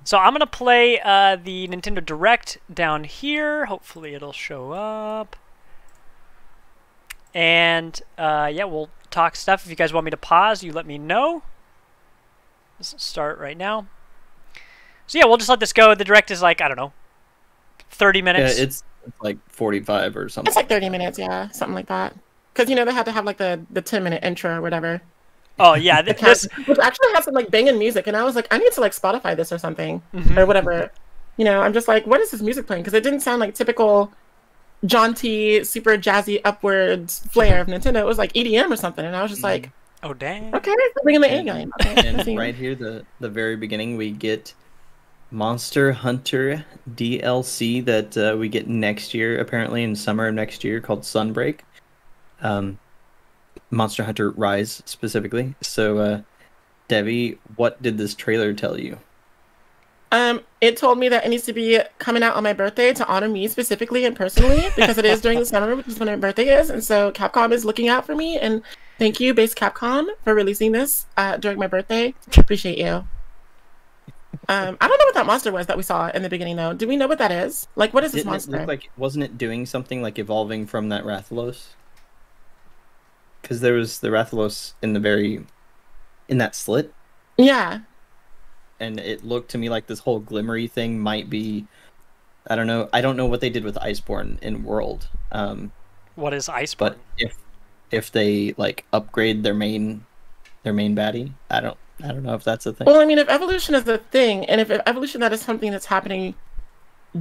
So I'm going to play the Nintendo Direct down here. Hopefully it'll show up. And yeah, we'll talk stuff. If you guys want me to pause, you let me know. Let's start right now. So yeah, we'll just let this go. The Direct is like, I don't know, 30 minutes. Yeah, it's like 45 or something. It's like 30 minutes, yeah, something like that. Because, you know, they had to have like the 10-minute intro or whatever. Oh yeah, this which actually has some like banging music, and I was like, I need to like Spotify this or something or whatever. You know, I'm just like, what is this music playing? Because it didn't sound like typical jaunty, super jazzy upwards flair of Nintendo. It was like EDM or something, and I was just like, oh dang. Okay, we're bringing the A game. Okay, and right here, the very beginning, we get Monster Hunter DLC that we get next year, apparently in summer of next year, called Sunbreak. Monster Hunter Rise specifically. So, Debbie, what did this trailer tell you? It told me that it needs to be coming out on my birthday to honor me specifically and personally, because it is during the summer, which is when my birthday is, and so Capcom is looking out for me. And thank you, Base Capcom, for releasing this during my birthday. Appreciate you. I don't know what that monster was that we saw in the beginning, though. Do we know what that is? Like, what is this monster? It look like, wasn't it doing something like evolving from that Rathalos? Because there was the Rathalos in that slit. Yeah. And it looked to me like this whole glimmery thing might be, I don't know. I don't know what they did with Iceborne in World. What is Iceborne? But if they like upgrade their main baddie, I don't know if that's a thing. Well, I mean, if evolution is a thing, and if evolution that is something that's happening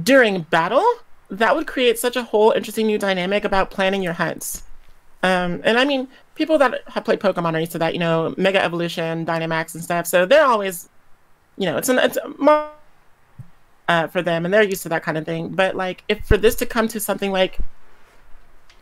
during battle, that would create such a whole interesting new dynamic about planning your hunts. And I mean, people that have played Pokemon are used to that, you know, Mega Evolution, Dynamax, and stuff. So they're always, you know, it's more for them, and they're used to that kind of thing. But like, if for this to come to something like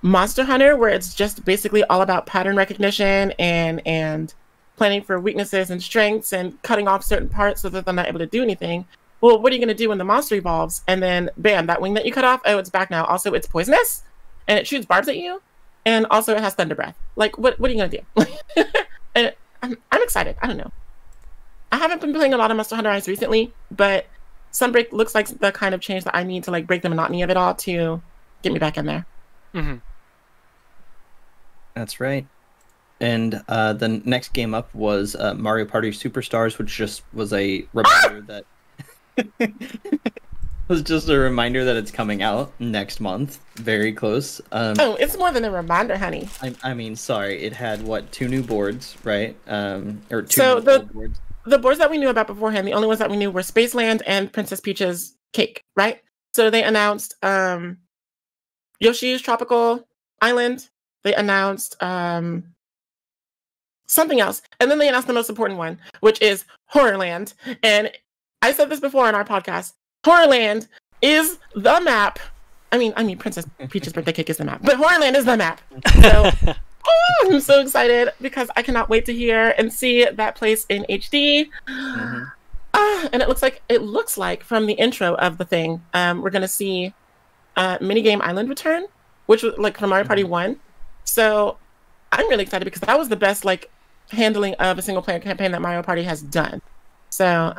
Monster Hunter, where it's just basically all about pattern recognition and planning for weaknesses and strengths and cutting off certain parts so that they're not able to do anything. Well, what are you going to do when the monster evolves? And then, bam, that wing that you cut off, oh, it's back now. Also, it's poisonous, and it shoots barbs at you. And also it has thunder breath. Like, what are you gonna do? And I'm excited. I don't know. I haven't been playing a lot of Monster Hunter Rise recently, but Sunbreak looks like the kind of change that I need to like break the monotony of it all to get me back in there. That's right. And the next game up was Mario Party Superstars, which just was a reminder that was just a reminder that it's coming out next month. Very close. Oh, it's more than a reminder, honey. I mean, sorry. It had, what, 2 new boards, right? Or 2 so new boards. The boards that we knew about beforehand, the only ones that we knew were Spaceland and Princess Peach's Cake, right? So they announced Yoshi's Tropical Island. They announced something else. And then they announced the most important one, which is Horrorland. And I said this before on our podcast. Horrorland is the map. I mean, Princess Peach's Birthday Cake is the map, but Horrorland is the map. So I'm so excited because I cannot wait to hear and see that place in HD. And it looks like from the intro of the thing, we're gonna see Minigame Island return, which was like from Mario Party 1. So I'm really excited because that was the best like handling of a single player campaign that Mario Party has done. So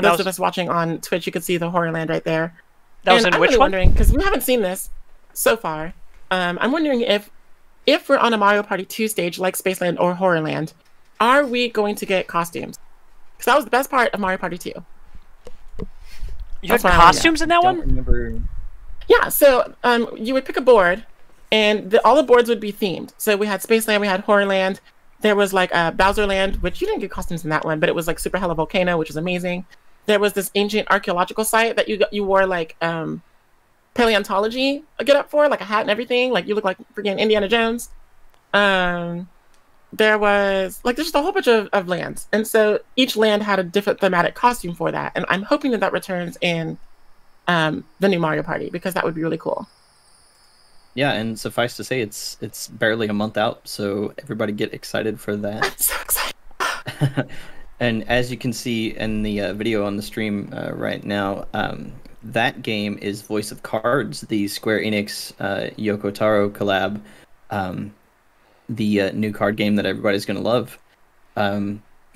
those of us watching on Twitch, you could see the Horrorland right there. That was in which one? Wondering, because we haven't seen this so far. I'm wondering if we're on a Mario Party 2 stage like Spaceland or Horrorland, are we going to get costumes? Because that was the best part of Mario Party 2. You had costumes in that one? Remember. Yeah, so you would pick a board, and all the boards would be themed. So we had Spaceland, we had Horrorland. There was like Bowserland, which you didn't get costumes in that one, but it was like Super Hello Volcano, which was amazing. There was this ancient archaeological site that you wore like paleontology get up for, like a hat and everything. Like you look like freaking Indiana Jones. There was like there's just a whole bunch of lands, and so each land had a different thematic costume for that. And I'm hoping that returns in the new Mario Party, because that would be really cool. Yeah, and suffice to say, it's barely a month out, so everybody get excited for that. I'm so excited. And as you can see in the video on the stream right now, that game is Voice of Cards, the Square Enix Yoko Taro collab, the new card game that everybody's going to love.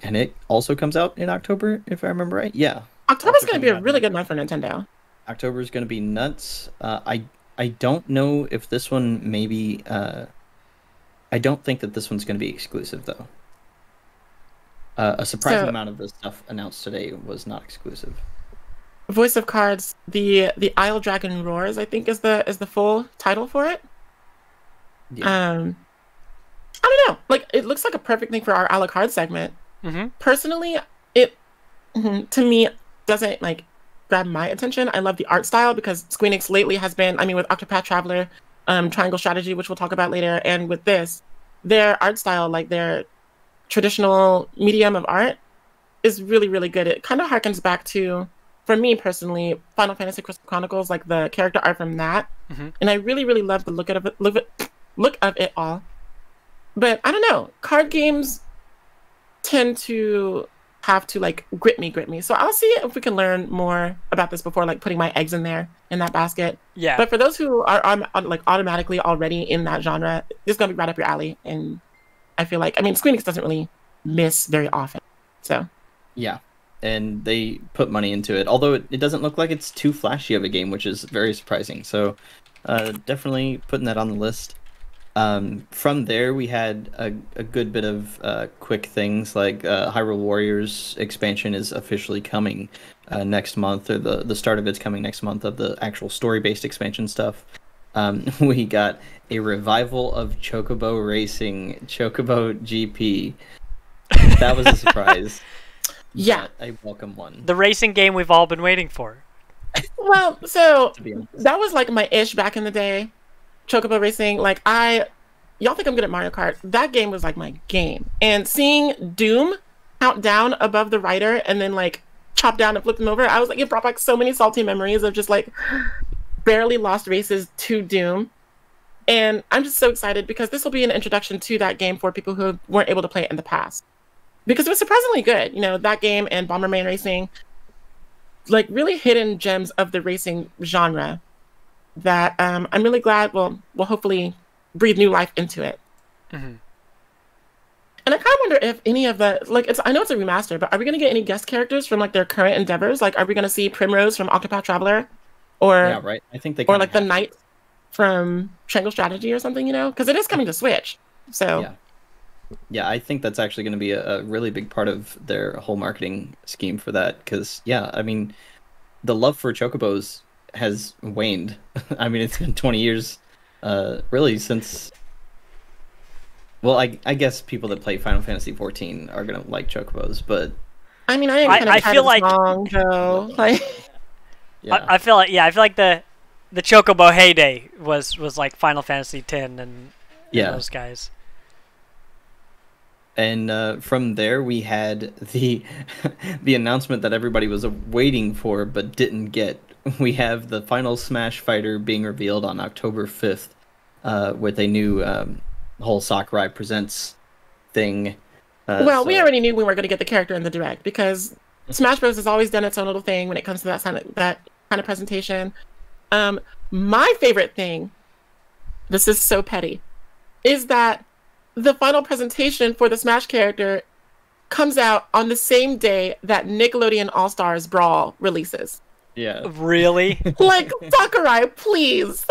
And it also comes out in October, if I remember right. Yeah, October's also going to be coming a out really in good month for Nintendo. October is going to be nuts. I don't know if this one maybe. I don't think that this one's going to be exclusive though. A surprising So, amount of the stuff announced today was not exclusive. Voice of Cards, the Isle Dragon Roars, I think is the full title for it. Yeah. I don't know. Like, it looks like a perfect thing for our a la carte segment. Mm-hmm. Personally, it to me doesn't like grab my attention. I love the art style because Square Enix lately has been, I mean, with Octopath Traveler, Triangle Strategy, which we'll talk about later, and with this, their art style, like their traditional medium of art, is really, really good. It kind of harkens back to, for me personally, Final Fantasy Crystal Chronicles, like the character art from that, Mm-hmm. and I really, really love the look of it all. But I don't know, card games tend to have to like grip me. So I'll see if we can learn more about this before like putting my eggs in there in that basket. Yeah. But for those who are like automatically already in that genre, this is gonna be right up your alley. And I feel like, I mean, Square Enix doesn't really miss very often. So Yeah, and they put money into it. Although it doesn't look like it's too flashy of a game, which is very surprising. So definitely putting that on the list. From there, we had a good bit of quick things like Hyrule Warriors expansion is officially coming next month, or the start of it's coming next month of the actual story-based expansion stuff. We got a revival of Chocobo Racing, Chocobo GP. That was a surprise. yeah. But a welcome one. The racing game we've all been waiting for. Well, so To be honest. that was like my ish back in the day. Chocobo Racing, like y'all think I'm good at Mario Kart. That game was like my game. And seeing Doom count down above the rider and then like chop down and flip them over, I was like, it brought back so many salty memories of just like barely lost races to Doom. And I'm just so excited because this will be an introduction to that game for people who weren't able to play it in the past. Because it was surprisingly good. You know, that game and Bomberman Racing, like really hidden gems of the racing genre that I'm really glad will hopefully breathe new life into it. Mhm. And I kind of wonder if any of the like I know it's a remaster, but are we going to get any guest characters from like their current endeavors? Like, are we going to see Primrose from Octopath Traveler, or Yeah, right. I think they or kinda like the have- Knight from Triangle Strategy or something? You know, because it is coming to Switch. So Yeah. Yeah, I think that's actually going to be a really big part of their whole marketing scheme for that. Because, yeah, I mean, the love for Chocobos has waned. I mean, it's been 20 years, really, since. Well, I guess people that play Final Fantasy 14 are going to like Chocobos, but I mean, I am I- kind I of tired feel of like- the song, Joe. Like, yeah. I feel like the Chocobo heyday was like Final Fantasy X and Yeah. those guys. And from there, we had the the announcement that everybody was waiting for but didn't get. We have the final Smash Fighter being revealed on October 5th with a new whole Sakurai Presents thing. well, we so- already knew we were going to get the character in the direct because Smash Bros. Has always done its own little thing when it comes to that kind of presentation. My favorite thing, this is so petty, is that the final presentation for the Smash character comes out on the same day that Nickelodeon All Stars Brawl releases. Yeah. Really? Like, Sakurai, please.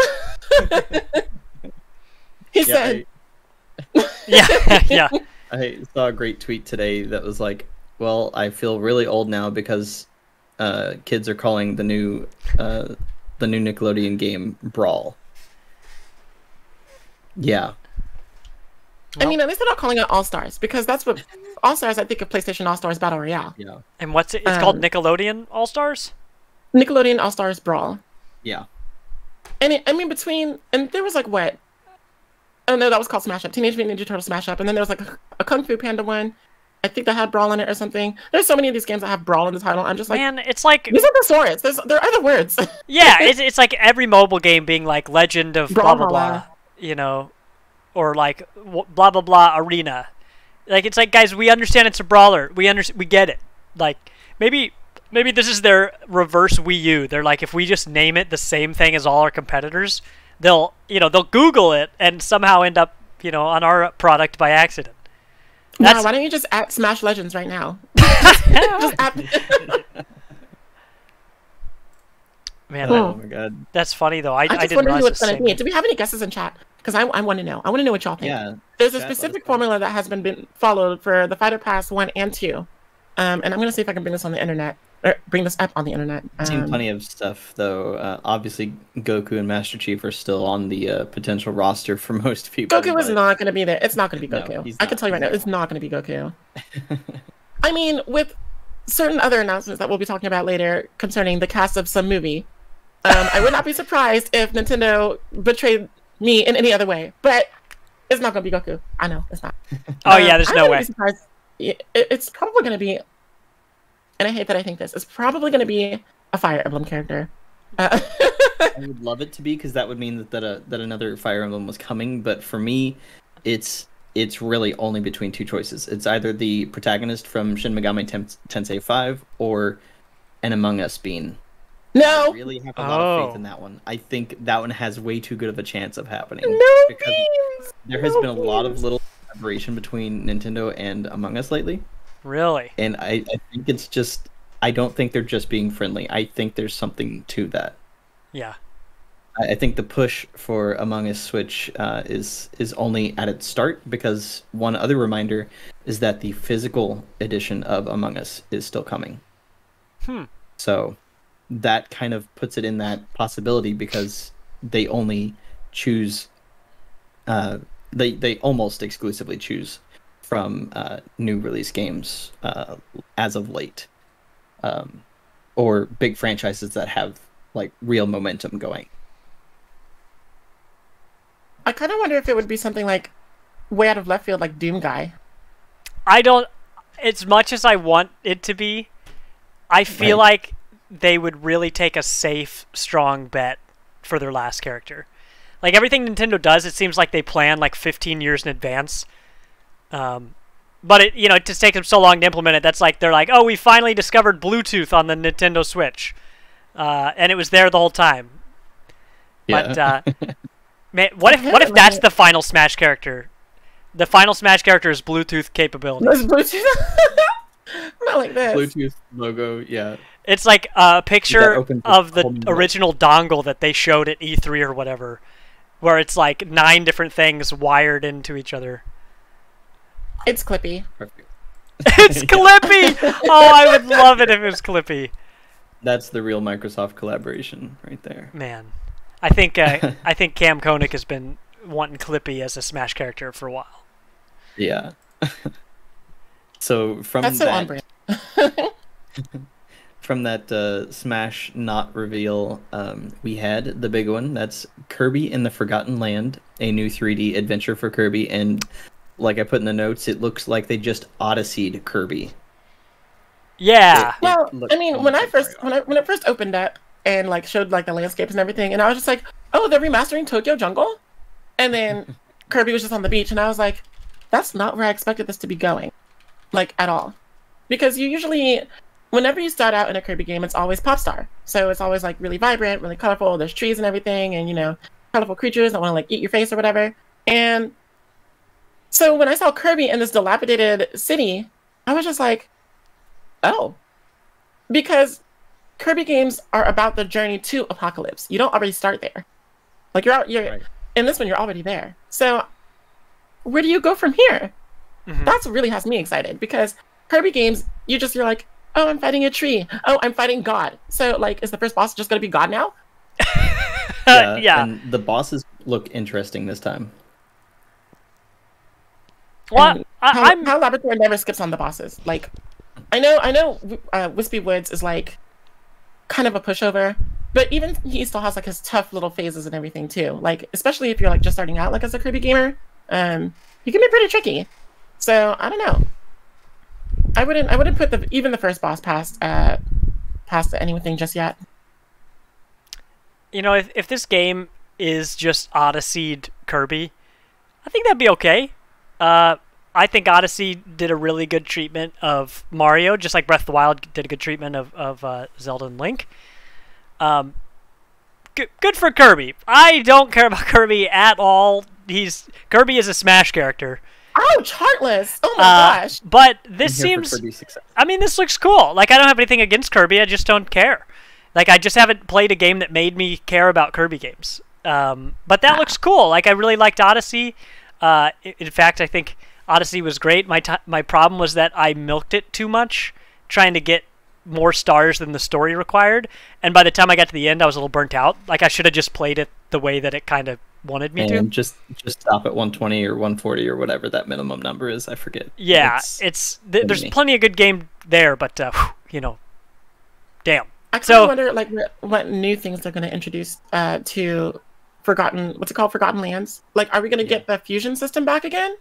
He said, Yeah, yeah. I saw a great tweet today that was like, "Well, I feel really old now because kids are calling the new Nickelodeon game Brawl." Yeah. I mean, at least they're not calling it All Stars because that's what All Stars, I think, of PlayStation All Stars Battle Royale. Yeah. And what's it? It's called Nickelodeon All Stars. Nickelodeon All Stars Brawl. Yeah. And and there was like what? Oh no, that was called Smash Up. Teenage Mutant Ninja Turtle Smash Up. And then there was like a Kung Fu Panda one. I think that had Brawl in it or something. There's so many of these games that have Brawl in the title. I'm just like, Man, it's like these are thesaurus. There are other words. yeah, it's like every mobile game being like Legend of blah blah blah, Brawlhalla. you know, or like blah blah blah arena. Like it's like, guys, we understand it's a brawler. We get it. Like maybe this is their reverse Wii U. They're like, if we just name it the same thing as all our competitors, they'll Google it and somehow end up on our product by accident. Wow, why don't you just at Smash Legends right now? Just at... Man, Oh my god. that's funny though. I just didn't wonder who realize it's the going to same. be. Do we have any guesses in chat? Because I want to know. I want to know what y'all think. Yeah. There's a Chat, let specific us know. formula that has been followed for the Fighter Pass 1 and 2. And I'm going to see if I can bring this on the internet. Or bring this up on the internet. I've seen plenty of stuff, though. Obviously, Goku and Master Chief are still on the potential roster for most people. Goku is but- not going to be there. It's not going to be No, Goku. he's I can not. tell you right now, it's not going to be Goku. I mean, with certain other announcements that we'll be talking about later concerning the cast of some movie, I would not be surprised if Nintendo betrayed me in any other way. But it's not going to be Goku. I know, it's not. Oh yeah, there's I no wouldn't way. be surprised. It's probably going to be, and I hate that I think this, it's probably going to be a Fire Emblem character. I would love it to be, because that would mean that another Fire Emblem was coming. But for me, it's really only between two choices. It's either the protagonist from Shin Megami Tensei 5 or an Among Us bean. I No! really have a lot of Oh. faith in that one. I think that one has way too good of a chance of happening. No because beans! there has No been a lot of beans! little collaboration between Nintendo and Among Us lately. Really? And I think it's just, I don't think they're just being friendly. I think there's something to that. Yeah. I think the push for Among Us Switch is only at its start, because one other reminder is that the physical edition of Among Us is still coming. So that kind of puts it in that possibility, because they only choose, they almost exclusively choose from new release games as of late, or big franchises that have like real momentum going. I kind of wonder if it would be something like way out of left field, like Doom Guy. I don't. As much as I want it to be, I feel Right. like they would really take a safe, strong bet for their last character. Like everything Nintendo does, it seems like they plan like 15 years in advance. But it just takes them so long to implement it. That's like they're like, oh, we finally discovered Bluetooth on the Nintendo Switch, and it was there the whole time. But man, what if that's the final Smash character? The final Smash character is Bluetooth capability. There's Bluetooth. Not like this. Bluetooth logo, yeah. It's like a picture opens a of the whole new world. original dongle that they showed at E3 or whatever, where it's like 9 different things wired into each other. It's Clippy. Perfect. It's Clippy! Oh, I would love it if it was Clippy. That's the real Microsoft collaboration right there. Man, I think Cam Koenig has been wanting Clippy as a Smash character for a while. Yeah. So from That's so on that, brand. from that Smash not reveal, we had the big one. That's Kirby in the Forgotten Land, a new 3D adventure for Kirby. And like I put in the notes, it looks like they just Odyssey'd Kirby. Yeah. Well, looked I mean, almost when like it first opened up and like showed like the landscapes and everything, and I was just like, oh, they're remastering Tokyo Jungle, and then Kirby was just on the beach, and I was like, that's not where I expected this to be going, like at all, because you usually, whenever you start out in a Kirby game, it's always pop star, so it's always like really vibrant, really colorful. There's trees and everything, and colorful creatures that want to like eat your face or whatever. And so when I saw Kirby in this dilapidated city, I was just like, oh, because Kirby games are about the journey to Apocalypse. You don't already start there. Like you're Right. in this one, you're already there. So where do you go from here? Mhm. That's what really has me excited, because Kirby games, you're like, oh, I'm fighting a tree. Oh, I'm fighting God. So like, is the first boss just going to be God now? Yeah. And the bosses look interesting this time. Well, And I'm how Laboratory never skips on the bosses. Like, I know, Wispy Woods is like kind of a pushover, but even he still has like his tough little phases and everything too. Like, especially if you're like just starting out like as a Kirby gamer, he can be pretty tricky. So I don't know. I wouldn't put even the first boss past anything just yet. if this game is just Odyssey'd Kirby, I think that'd be okay. I think Odyssey did a really good treatment of Mario, just like Breath of the Wild did a good treatment of Zelda and Link. Good for Kirby. I don't care about Kirby at all. Kirby is a Smash character, Ouch, Heartless! Oh my gosh! But I'm this here for seems. Kirby's success. I mean, this looks cool. Like, I don't have anything against Kirby. I just don't care. Like, I just haven't played a game that made me care about Kirby games. But that looks cool. Like, I really liked Odyssey. In fact, I think Odyssey was great. My problem was that I milked it too much, trying to get more stars than the story required. And by the time I got to the end, I was a little burnt out. Like, I should have just played it the way that it kind of wanted me to. And just stop at 120 or 140 or whatever that minimum number is. I forget. Yeah, there's plenty of good game there, but you know, damn. I kind of wonder, like, what new things they're going to introduce to Forgotten Lands. Like, are we going to get the fusion system back again?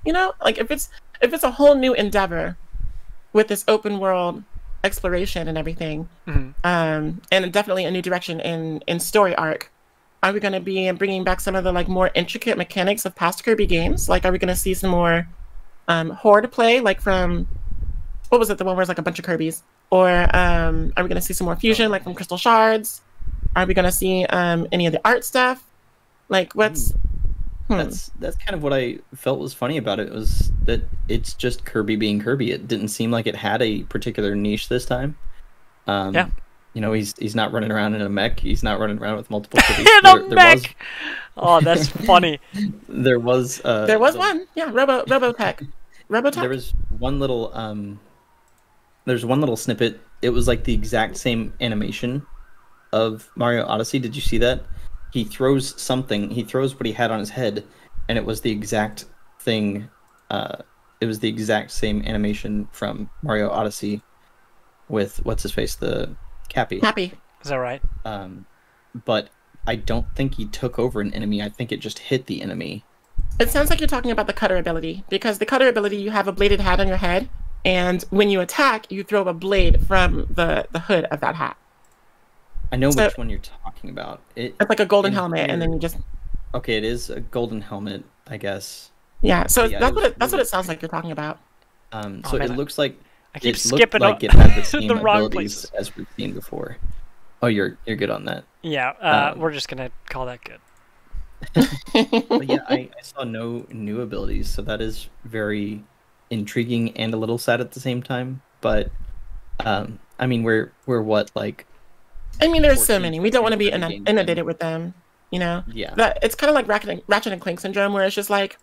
You know, like if it's a whole new endeavor with this open world exploration and everything, and definitely a new direction in story arc. Are we going to be bringing back some of the like more intricate mechanics of past Kirby games? Like, are we going to see some more horde play, like from what was it, the one where it's like a bunch of Kirbys? Or are we going to see some more fusion, like from Crystal Shards? Are we going to see any of the art stuff? Like, what's... That's kind of what I felt was funny about it, was that it's just Kirby being Kirby. It didn't seem like it had a particular niche this time. Yeah. You know, he's not running around in a mech. He's not running around with multiple Kirbys. In a mech! Oh, that's funny. There was one. Yeah, Robotech. Robotech. There was one little there's one little snippet. It was like the exact same animation of Mario Odyssey. Did you see that? He throws something. He throws what he had on his head, and it was the exact thing. It was the exact same animation from Mario Odyssey with what's his face, the Cappy. Cappy. Is that right? But I don't think he took over an enemy. I think it just hit the enemy. It sounds like you're talking about the cutter ability, because the cutter ability, you have a bladed hat on your head, and when you attack, you throw a blade from the hood of that hat. I know which one you're talking about. It's like a golden helmet, and then you just... Okay, it is a golden helmet, I guess. Yeah, so that's what it sounds like you're talking about. So it looks like I keep it skipping looked like it had the same the wrong abilities places. as we've seen before. Oh, you're good on that. Yeah, we're just gonna call that good. But yeah, I saw no new abilities, so that is very intriguing and a little sad at the same time. But I mean, we're what, like? I mean, there's so many. We don't want to be games inundated with them, you know? Yeah. It's kind of like Ratchet and Clank syndrome, where it's just like,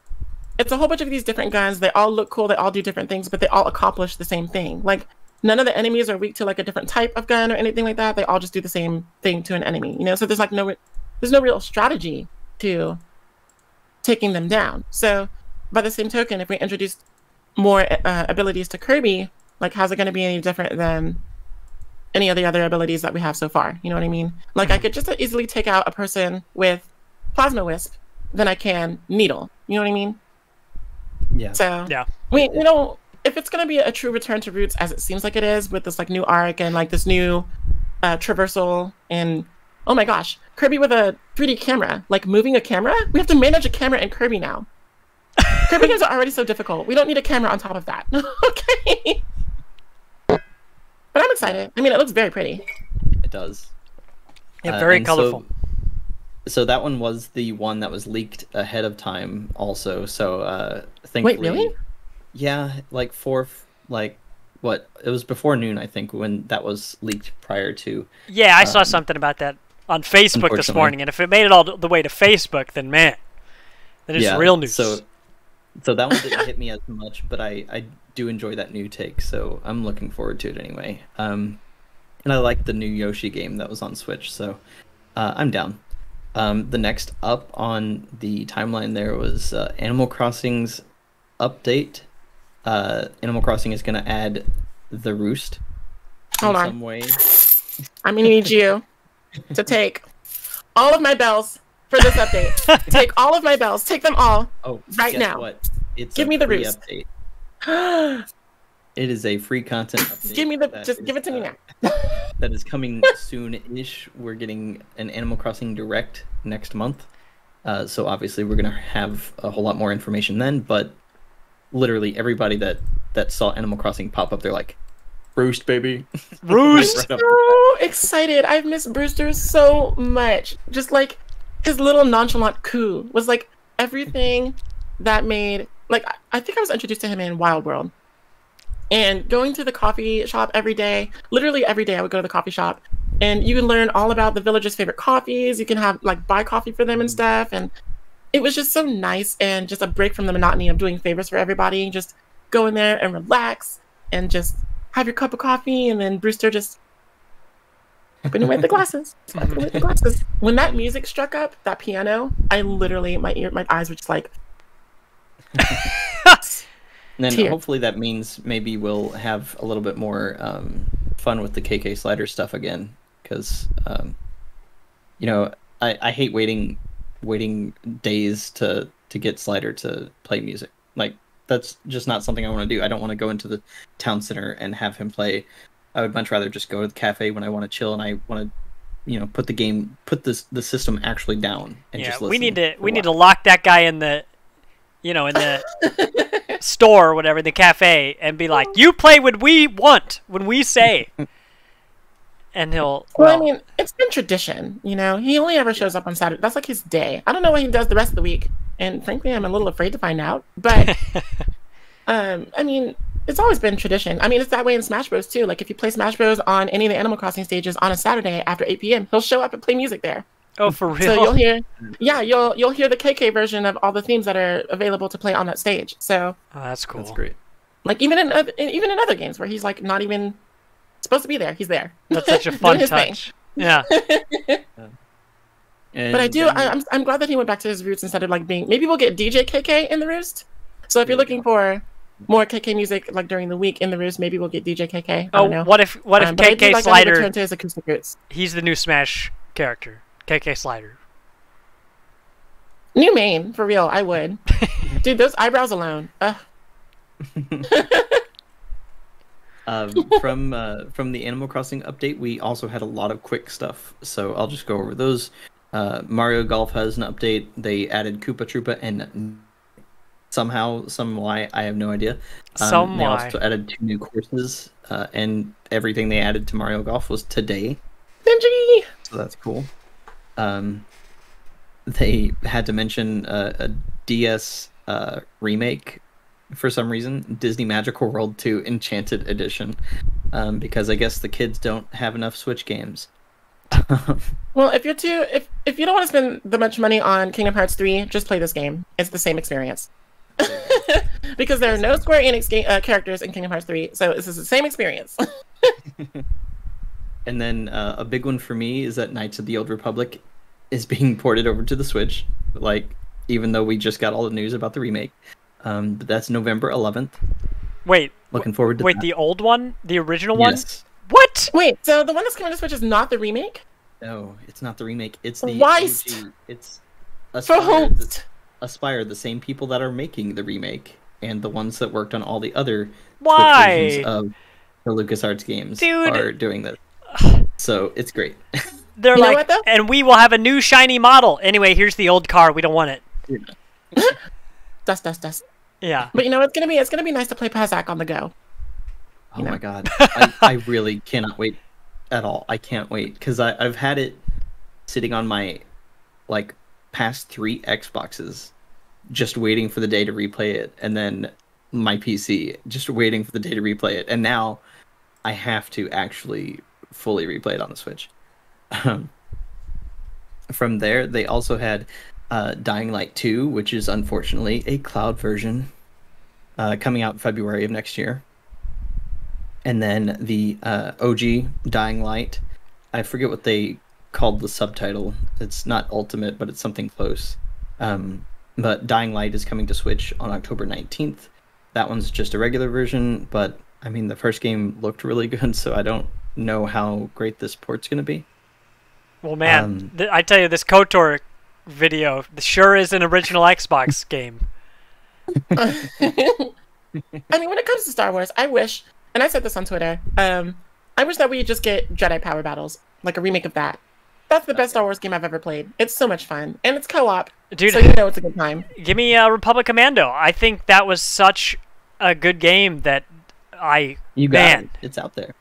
it's a whole bunch of these different guns. They all look cool. They all do different things, but they all accomplish the same thing. Like, none of the enemies are weak to like a different type of gun or anything like that. They all just do the same thing to an enemy, you know? So there's like there's no real strategy to taking them down. So by the same token, if we introduced more abilities to Kirby, like, how's it going to be any different than any of the other abilities that we have so far? You know what I mean? Like, I could just as easily take out a person with Plasma Wisp than I can Needle. You know what I mean? Yeah. So Yeah. we don't. If it's gonna be a true return to roots, as it seems like it is, with this like new arc and like this new traversal, and oh my gosh, Kirby with a 3D camera, like moving a camera. We have to manage a camera in Kirby now. Kirby games are already so difficult. We don't need a camera on top of that. Okay. But I'm excited. I mean, it looks very pretty. It does. Yeah, very and colorful. So that one was the one that was leaked ahead of time, also. So thankfully, Wait, really? Yeah, like what? It was before noon, I think, when that was leaked prior to. Yeah, I saw something about that on Facebook this morning, and if it made it all the way to Facebook, then man, that is real news. So that one didn't hit me as much, but I do enjoy that new take, so I'm looking forward to it anyway. And I like the new Yoshi game that was on Switch, so I'm down. The next up on the timeline there was Animal Crossing's update. Animal Crossing is going to add the roost in some way. I'm going to need you to take all of my bells for this update. Take all of my bells. Take them all right now. What? Give me the roost. Update. It is a free content update. Just give it to me now. That is coming soon-ish. We're getting an Animal Crossing Direct next month. So obviously we're going to have a whole lot more information then, but literally everybody that saw Animal Crossing pop up, they're like, Roost, baby. Roost! I'm so excited. I've missed Brewster so much. Just like his little nonchalant coo was like everything that made, like, I think I was introduced to him in Wild World. And going to the coffee shop every day, literally every day I would go to the coffee shop, and you can learn all about the villagers' favorite coffees. You can have, like, buy coffee for them and stuff. And it was just so nice and just a break from the monotony of doing favors for everybody. Just go in there and relax and just have your cup of coffee, and then Brewster just wiping away the glasses. Wiping away the glasses. When that music struck up, that piano, I literally, my eyes were just like... And then Tears. hopefully that means maybe we'll have a little bit more fun with the KK Slider stuff again, because you know, I hate waiting days to get Slider to play music. Like, that's just not something I want to do. I don't want to go into the town center and have him play. I would much rather just go to the cafe when I want to chill and I want to, you know, put the system actually down and Yeah, just we listen. need to lock that guy in the, you know, in the store or whatever, the cafe, and be like, you play when we want, when we say. And he'll... Well, I mean, it's been tradition, you know? He only ever shows up on Saturday. That's like his day. I don't know what he does the rest of the week. And frankly, I'm a little afraid to find out. But, I mean, it's always been tradition. I mean, it's that way in Smash Bros. Too. Like, if you play Smash Bros. On any of the Animal Crossing stages on a Saturday after 8 p.m., he'll show up and play music there. Oh, for real? So you'll hear, yeah, you'll hear the KK version of all the themes that are available to play on that stage. So, Oh, that's cool. That's great. like, even in other games where he's like not even supposed to be there, he's there. That's such a fun his thing. touch. Yeah. And But I do. then- I'm glad that he went back to his roots instead of like being. Maybe we'll get DJ KK in the Roost. So if you're looking for more KK music like during the week in the Roost, maybe we'll get DJ KK. I Oh, don't know. what if But I do KK like that he Slider, returned to his acoustic roots. he's the new Smash character. KK Slider. New main for real. I would. Dude, those eyebrows alone. From the Animal Crossing update, we also had a lot of quick stuff, so I'll just go over those. Mario Golf has an update. They added Koopa Troopa and somehow, some why, I have no idea. Some they why. also added 2 new courses, and everything they added to Mario Golf was today, Benji. so that's cool. They had to mention a DS remake for some reason, Disney Magical World 2 Enchanted Edition, because I guess the kids don't have enough Switch games. Well, if you don't want to spend that much money on Kingdom Hearts 3, just play this game. It's the same experience. Because there are no Square Enix characters in Kingdom Hearts 3, so this is the same experience. And then a big one for me is that Knights of the Old Republic is being ported over to the Switch, like, even though we just got all the news about the remake. But that's November 11th. Wait. Looking forward to Wait, that. the old one? The original one? Yes. What? Wait, so the one that's coming to Switch is not the remake? No, it's not the remake. It's the Weist. OG. It's Aspire, Don't. Aspire, the same people that are making the remake, and the ones that worked on all the other Why? Switch versions of the LucasArts games Dude. are doing this. So it's great. They're You know like, what, though? and we will have a new shiny model. Anyway, here's the old car. We don't want it. Dust. Yeah. But you know, it's gonna be nice to play Pazak on the go. Oh my god, I really cannot wait at all. I can't wait because I've had it sitting on my like past 3 Xboxes, just waiting for the day to replay it, and then my PC just waiting for the day to replay it, and now I have to actually fully replay it on the Switch. From there, they also had Dying Light 2, which is unfortunately a cloud version, coming out in February of next year. And then the OG Dying Light, I forget what they called the subtitle. It's not Ultimate, but it's something close. But Dying Light is coming to Switch on October 19th. That one's just a regular version, but I mean, the first game looked really good, so I don't know how great this port's going to be. Well, man, I tell you, this KOTOR video sure is an original Xbox game. I mean, when it comes to Star Wars, I wish, and I said this on Twitter, I wish that we just get Jedi Power Battles, like a remake of that. That's the best Star Wars game I've ever played. It's so much fun, and it's co-op, Dude, so you know it's a good time. give me Republic Commando. I think that was such a good game that You got man. it. It's out there.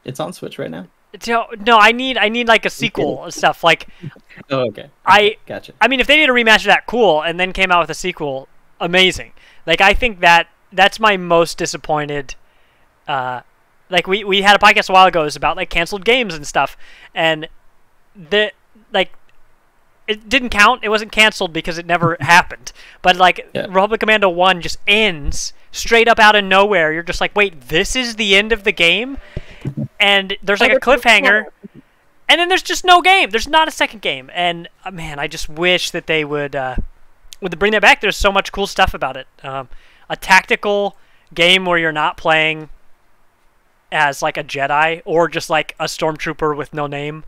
It's on Switch right now. No, I need like a sequel and stuff. Like, Oh, okay. I Gotcha. mean, if they did a remaster of that, cool, and then came out with a sequel, amazing. Like, I think that's my most disappointed. Like, we had a podcast a while ago. It was about, like, canceled games and stuff. And, like, it didn't count. It wasn't canceled because it never happened. But, like, Republic Commando 1 just ends straight up out of nowhere. You're just like, wait, this is the end of the game? And there's, like, a cliffhanger. And then there's just no game. There's not a second game. And, man, I just wish that they would bring that back. There's so much cool stuff about it. A tactical game where you're not playing as, like, a Jedi or just, like, a stormtrooper with no name.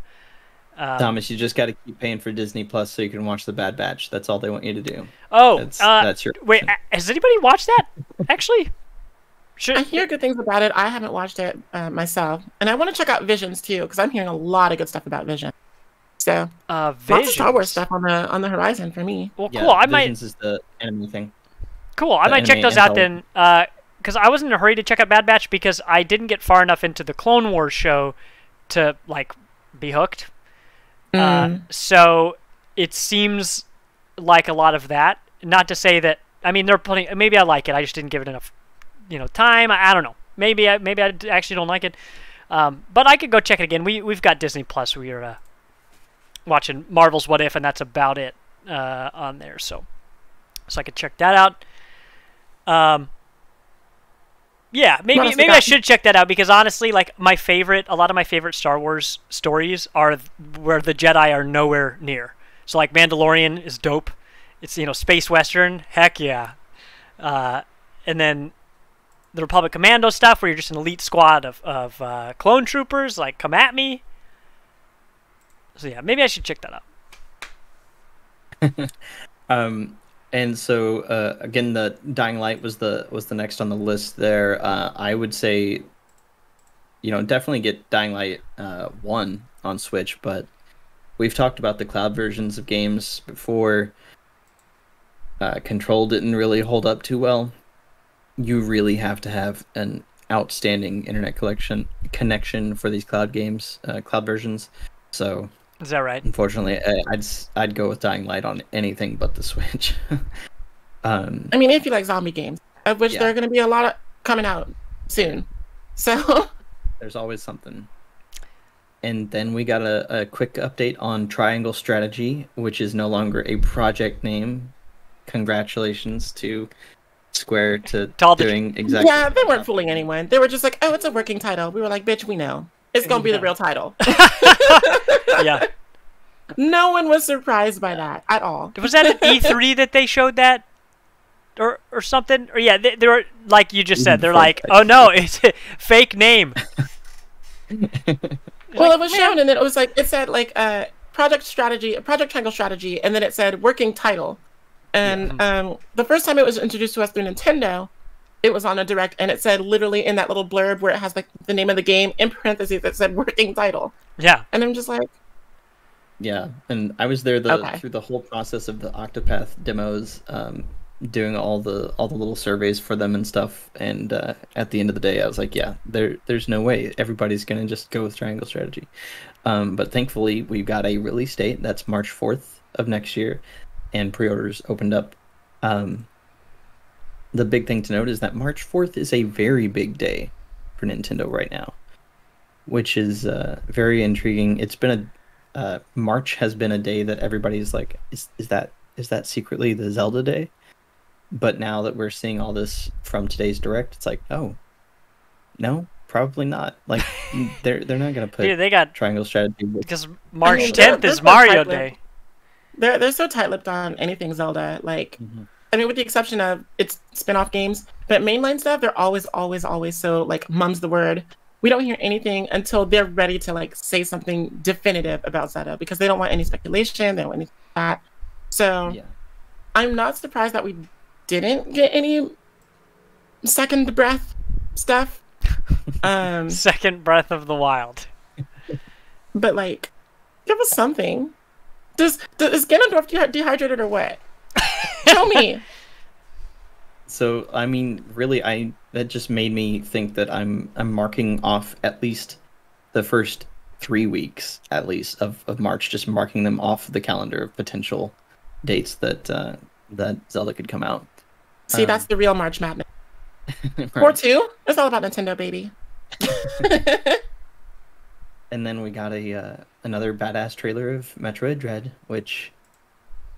Thomas, you just got to keep paying for Disney Plus so you can watch The Bad Batch. That's all they want you to do. Oh, that's your wait. Has anybody watched that? Actually, I hear good things about it. I haven't watched it myself, and I want to check out Visions too because I'm hearing a lot of good stuff about Vision. So, lots of Star Wars stuff on the horizon for me. Well, cool. I might. Visions is the enemy thing. Cool. I might check those out then. Because I wasn't in a hurry to check out Bad Batch because I didn't get far enough into the Clone Wars show to like be hooked. So it seems like a lot of that. Not to say that. I mean, they're putting. Maybe I like it. I just didn't give it enough, time. I don't know. Maybe I actually don't like it. But I could go check it again. We've got Disney Plus. We are watching Marvel's What If, and that's about it on there. So I could check that out. Yeah, maybe I should check that out because honestly, like a lot of my favorite Star Wars stories are where the Jedi are nowhere near. So like Mandalorian is dope. It's space western, heck yeah. And then the Republic Commando stuff where you're just an elite squad of clone troopers, like come at me. So yeah, maybe I should check that out. And so again, the Dying Light was the next on the list there. I would say, definitely get Dying Light 1 on Switch, but we've talked about the cloud versions of games before. Control didn't really hold up too well. You really have to have an outstanding internet connection for these cloud games, cloud versions. So. Is that right? Unfortunately, I'd go with Dying Light on anything but the Switch. I mean, if you like zombie games, of which there are going to be a lot coming out soon, so there's always something. And then we got a quick update on Triangle Strategy, which is no longer a project name. Congratulations to Square to doing exactly. Yeah, they weren't fooling anyone. They were just like, "Oh, it's a working title." We were like, "Bitch, we know it's gonna be the real title." Yeah. No one was surprised by that at all. Was that at E3 that they showed that, or something? Or yeah, they were like you just said. They're like, "Oh no, it's a fake name." Well, it was shown, and then it was like it said like Project Triangle Strategy, and then it said working title. And the first time it was introduced to us through Nintendo, it was on a Direct, and it said literally in that little blurb where it has like the name of the game in parentheses that said working title. Yeah. And I'm just like, yeah. And I was there through the whole process of the Octopath demos, doing all the little surveys for them and stuff. And at the end of the day, I was like, yeah, there's no way everybody's gonna just go with Triangle Strategy. But thankfully, we've got a release date. That's March 4th of next year. And pre-orders opened up. The big thing to note is that March 4th is a very big day for Nintendo right now, which is very intriguing. It's been March has been a day that everybody's like, is that secretly the Zelda day? But now that we're seeing all this from today's Direct, it's like, oh, no, probably not. Like they're not gonna put they got Triangle Strategy because March 10th is Mario Day. They're so tight-lipped on anything Zelda. Like, I mean, with the exception of its spin-off games, but mainline stuff, they're always so like mum's the word. We don't hear anything until they're ready to like say something definitive about Zelda because they don't want any speculation. They don't want anything like that. So I'm not surprised that we didn't get any second breath stuff. Second Breath of the Wild. But like, give us something. Is Ganondorf dehydrated or what? Tell me. So I mean, really, that just made me think that I'm marking off at least the first 3 weeks, at least of March, just marking them off the calendar of potential dates that Zelda could come out. See, that's the real March Madness. Right. Or 2. It's all about Nintendo, baby. And then we got another badass trailer of Metroid Dread, which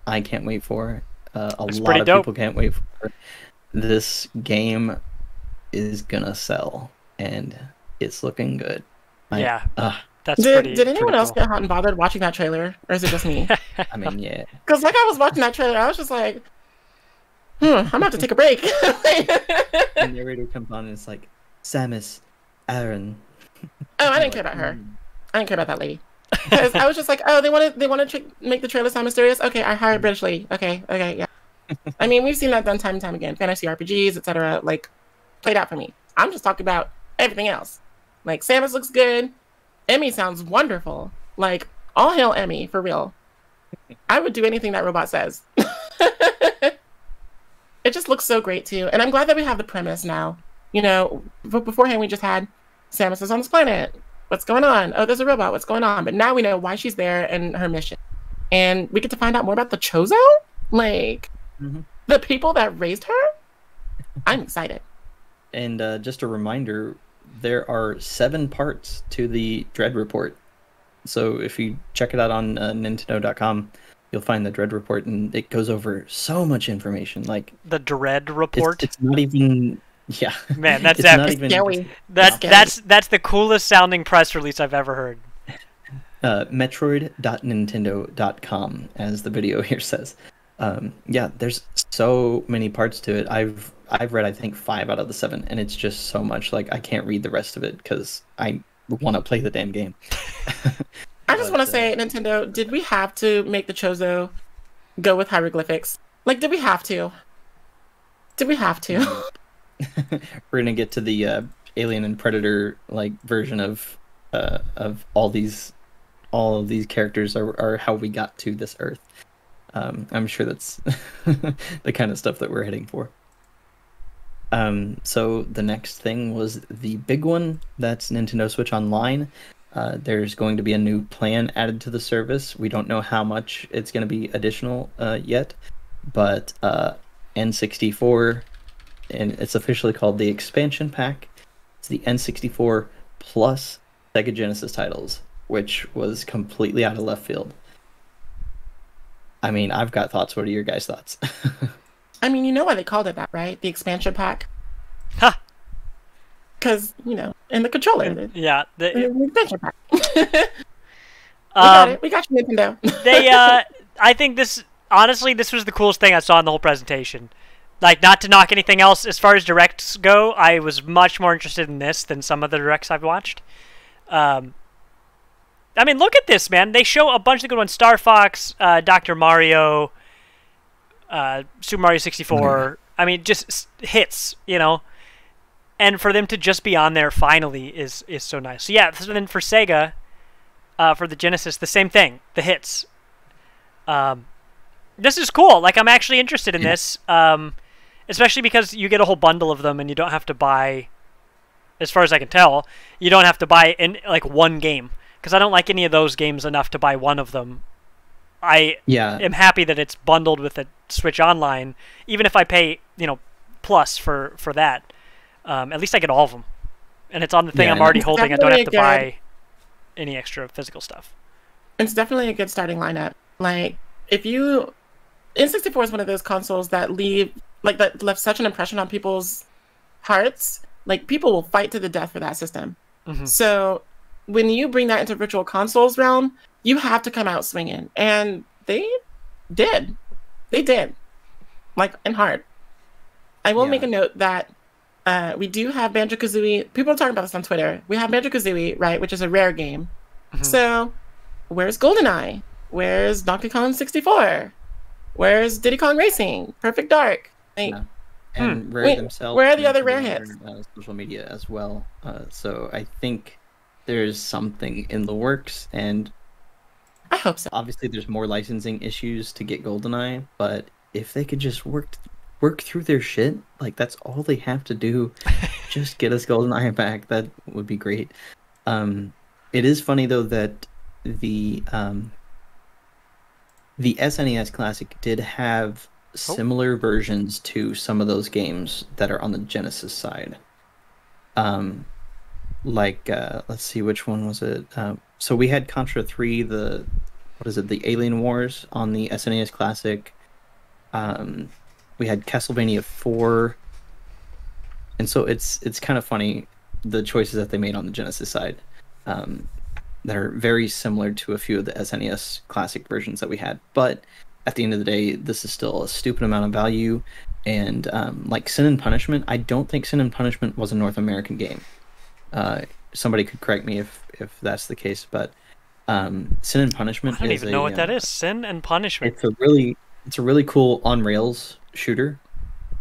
I can't wait for. A Looks lot pretty of dope. people can't wait for. This game is gonna sell, and it's looking good. Yeah. Uh, That's Did pretty anyone pretty else cool. get hot and bothered watching that trailer? Or is it just me? I mean, yeah. Because like I was watching that trailer, I was just like, I'm about to take a break. The narrator comes on and it's like, Samus, Aaron. Oh, I didn't care about her. I didn't care about that lady. Because I was just like, oh, they want to make the trailer sound mysterious. Okay, I hired British lady. Okay, yeah. I mean, we've seen that done time and time again. Fantasy RPGs, etc. Like, played out for me. I'm just talking about everything else. Like, Samus looks good. Emmy sounds wonderful. Like, all hail Emmy, for real. I would do anything that robot says. It just looks so great, too. And I'm glad that we have the premise now. You know, beforehand we just had Samus is on this planet. What's going on? Oh, there's a robot. What's going on? But now we know why she's there and her mission. And we get to find out more about the Chozo? Like, the people that raised her? I'm excited. And just a reminder, there are 7 parts to the Dread Report. So if you check it out on Nintendo.com, you'll find the Dread Report, and it goes over so much information. Like The Dread Report. it's not even, yeah. Man, that's it's not epic. even Scary. That's the coolest sounding press release I've ever heard. Metroid.nintendo.com, as the video here says. Yeah, there's so many parts to it. I've read I think 5 out of the 7, and it's just so much. Like I can't read the rest of it because I want to play the damn game. I just want to say, Nintendo, did we have to make the Chozo go with hieroglyphics? Like, did we have to? Did we have to? We're gonna get to the Alien and Predator like version of all of these characters are how we got to this Earth. I'm sure that's the kind of stuff that we're heading for. So the next thing was the big one. That's Nintendo Switch Online. There's going to be a new plan added to the service. We don't know how much it's going to be additional yet, but N64, and it's officially called the expansion pack. It's the N64 plus Sega Genesis titles, which was completely out of left field. I mean, I've got thoughts. What are your guys' thoughts? I mean, you know why they called it that, right? The expansion pack. Ha! Because, you know, in the controller. Yeah. The expansion pack. We got it. We got you, Nintendo. I think honestly, this was the coolest thing I saw in the whole presentation. Like, not to knock anything else, as far as directs go, I was much more interested in this than some of the directs I've watched. I mean, look at this, man. They show a bunch of good ones. Star Fox, Dr. Mario, Super Mario 64. I mean, just hits, you know. And for them to just be on there finally is so nice. So yeah, so then for Sega, for the Genesis, the same thing. The hits. This is cool. Like, I'm actually interested in this. Especially because you get a whole bundle of them and you don't have to buy, as far as I can tell, you don't have to buy like one game. Because I don't like any of those games enough to buy one of them. I am happy that it's bundled with the Switch Online, even if I pay, you know, plus for that. At least I get all of them, and it's on the thing I'm already holding. I don't have to buy any extra physical stuff. It's definitely a good starting lineup. Like, if you, N64 is one of those consoles that left such an impression on people's hearts. Like, people will fight to the death for that system. Mm-hmm. So when you bring that into Virtual Consoles realm, you have to come out swinging. And they did. They did. Like, in hard. I will make a note that we do have Banjo-Kazooie. People are talking about this on Twitter. We have Banjo-Kazooie, right, which is a rare game. Mm-hmm. So where's GoldenEye? Where's Donkey Kong 64? Where's Diddy Kong Racing? Perfect Dark? Like, and Rare themselves. Where are the other rare hits? Social media as well. So I think there's something in the works, and I hope so. Obviously, there's more licensing issues to get GoldenEye, but if they could just work through their shit, like that's all they have to do. Just get us GoldenEye back. That would be great. It is funny though that the SNES Classic did have similar versions to some of those games that are on the Genesis side. Let's see, which one was it? So we had Contra 3, the Alien Wars on the SNES Classic. We had Castlevania 4. And so it's kind of funny, the choices that they made on the Genesis side. That are very similar to a few of the SNES Classic versions that we had. But at the end of the day, this is still a stupid amount of value. And like Sin and Punishment, I don't think Sin and Punishment was a North American game. Somebody could correct me if that's the case, but Sin and Punishment. I don't even know what that is. Sin and Punishment. It's a really cool on rails shooter,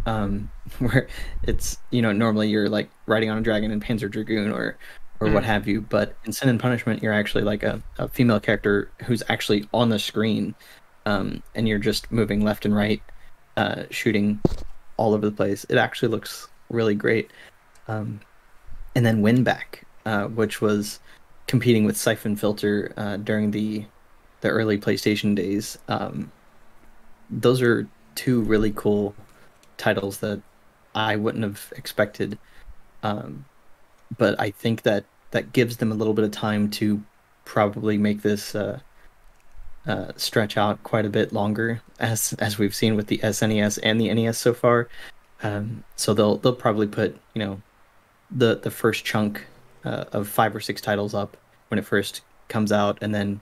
where it's normally you're like riding on a dragon in Panzer Dragoon or what have you, but in Sin and Punishment you're actually like a female character who's actually on the screen, and you're just moving left and right, shooting all over the place. It actually looks really great. And then Winback, which was competing with Siphon Filter during the early PlayStation days. Those are two really cool titles that I wouldn't have expected, but I think that gives them a little bit of time to probably make this stretch out quite a bit longer, as we've seen with the SNES and the NES so far. So they'll probably put the first chunk of 5 or 6 titles up when it first comes out, and then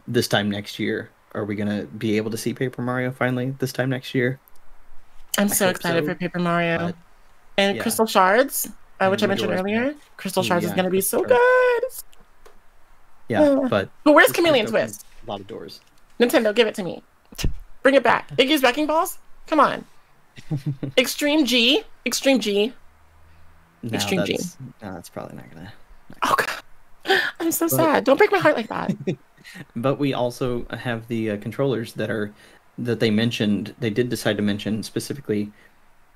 this time next year, are we gonna be able to see Paper Mario finally this time next year? I'm so excited for Paper Mario. And Crystal Shards, which I mentioned earlier. Crystal Shards is gonna be so good. Yeah, but where's Chameleon Twist? A lot of doors. Nintendo, give it to me. Bring it back. Iggy's Wrecking Balls? Come on. Extreme G. Extreme G. Extreme G. No, that's probably not gonna. Oh God. I'm so sad. Don't break my heart like that. But we also have the controllers that they mentioned. They did decide to mention specifically.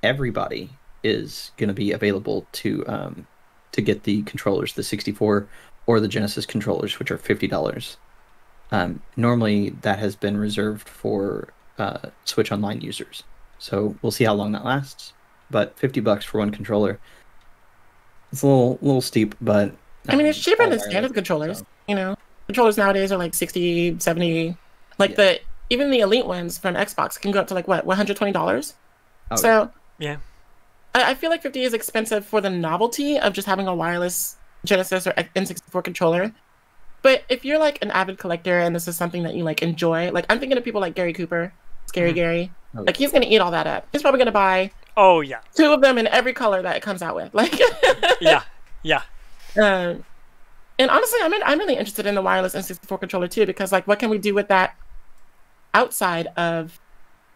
Everybody is going to be available to get the controllers, the 64 or the Genesis controllers, which are $50. Normally, that has been reserved for Switch Online users. So we'll see how long that lasts. But $50 for one controller. It's a little steep, but I mean, it's cheaper than standard controllers. So. Controllers nowadays are like 60, 70. Like even the Elite ones from Xbox can go up to like what, $120? Oh, so yeah. I feel like $50 is expensive for the novelty of just having a wireless Genesis or N64 controller. But if you're like an avid collector and this is something that you like enjoy, like I'm thinking of people like Gary Cooper, Scary Gary. Oh, like he's gonna eat all that up. He's probably gonna buy 2 of them in every color that it comes out with. Like yeah. And honestly, I'm really interested in the wireless N64 controller too, because like, what can we do with that outside of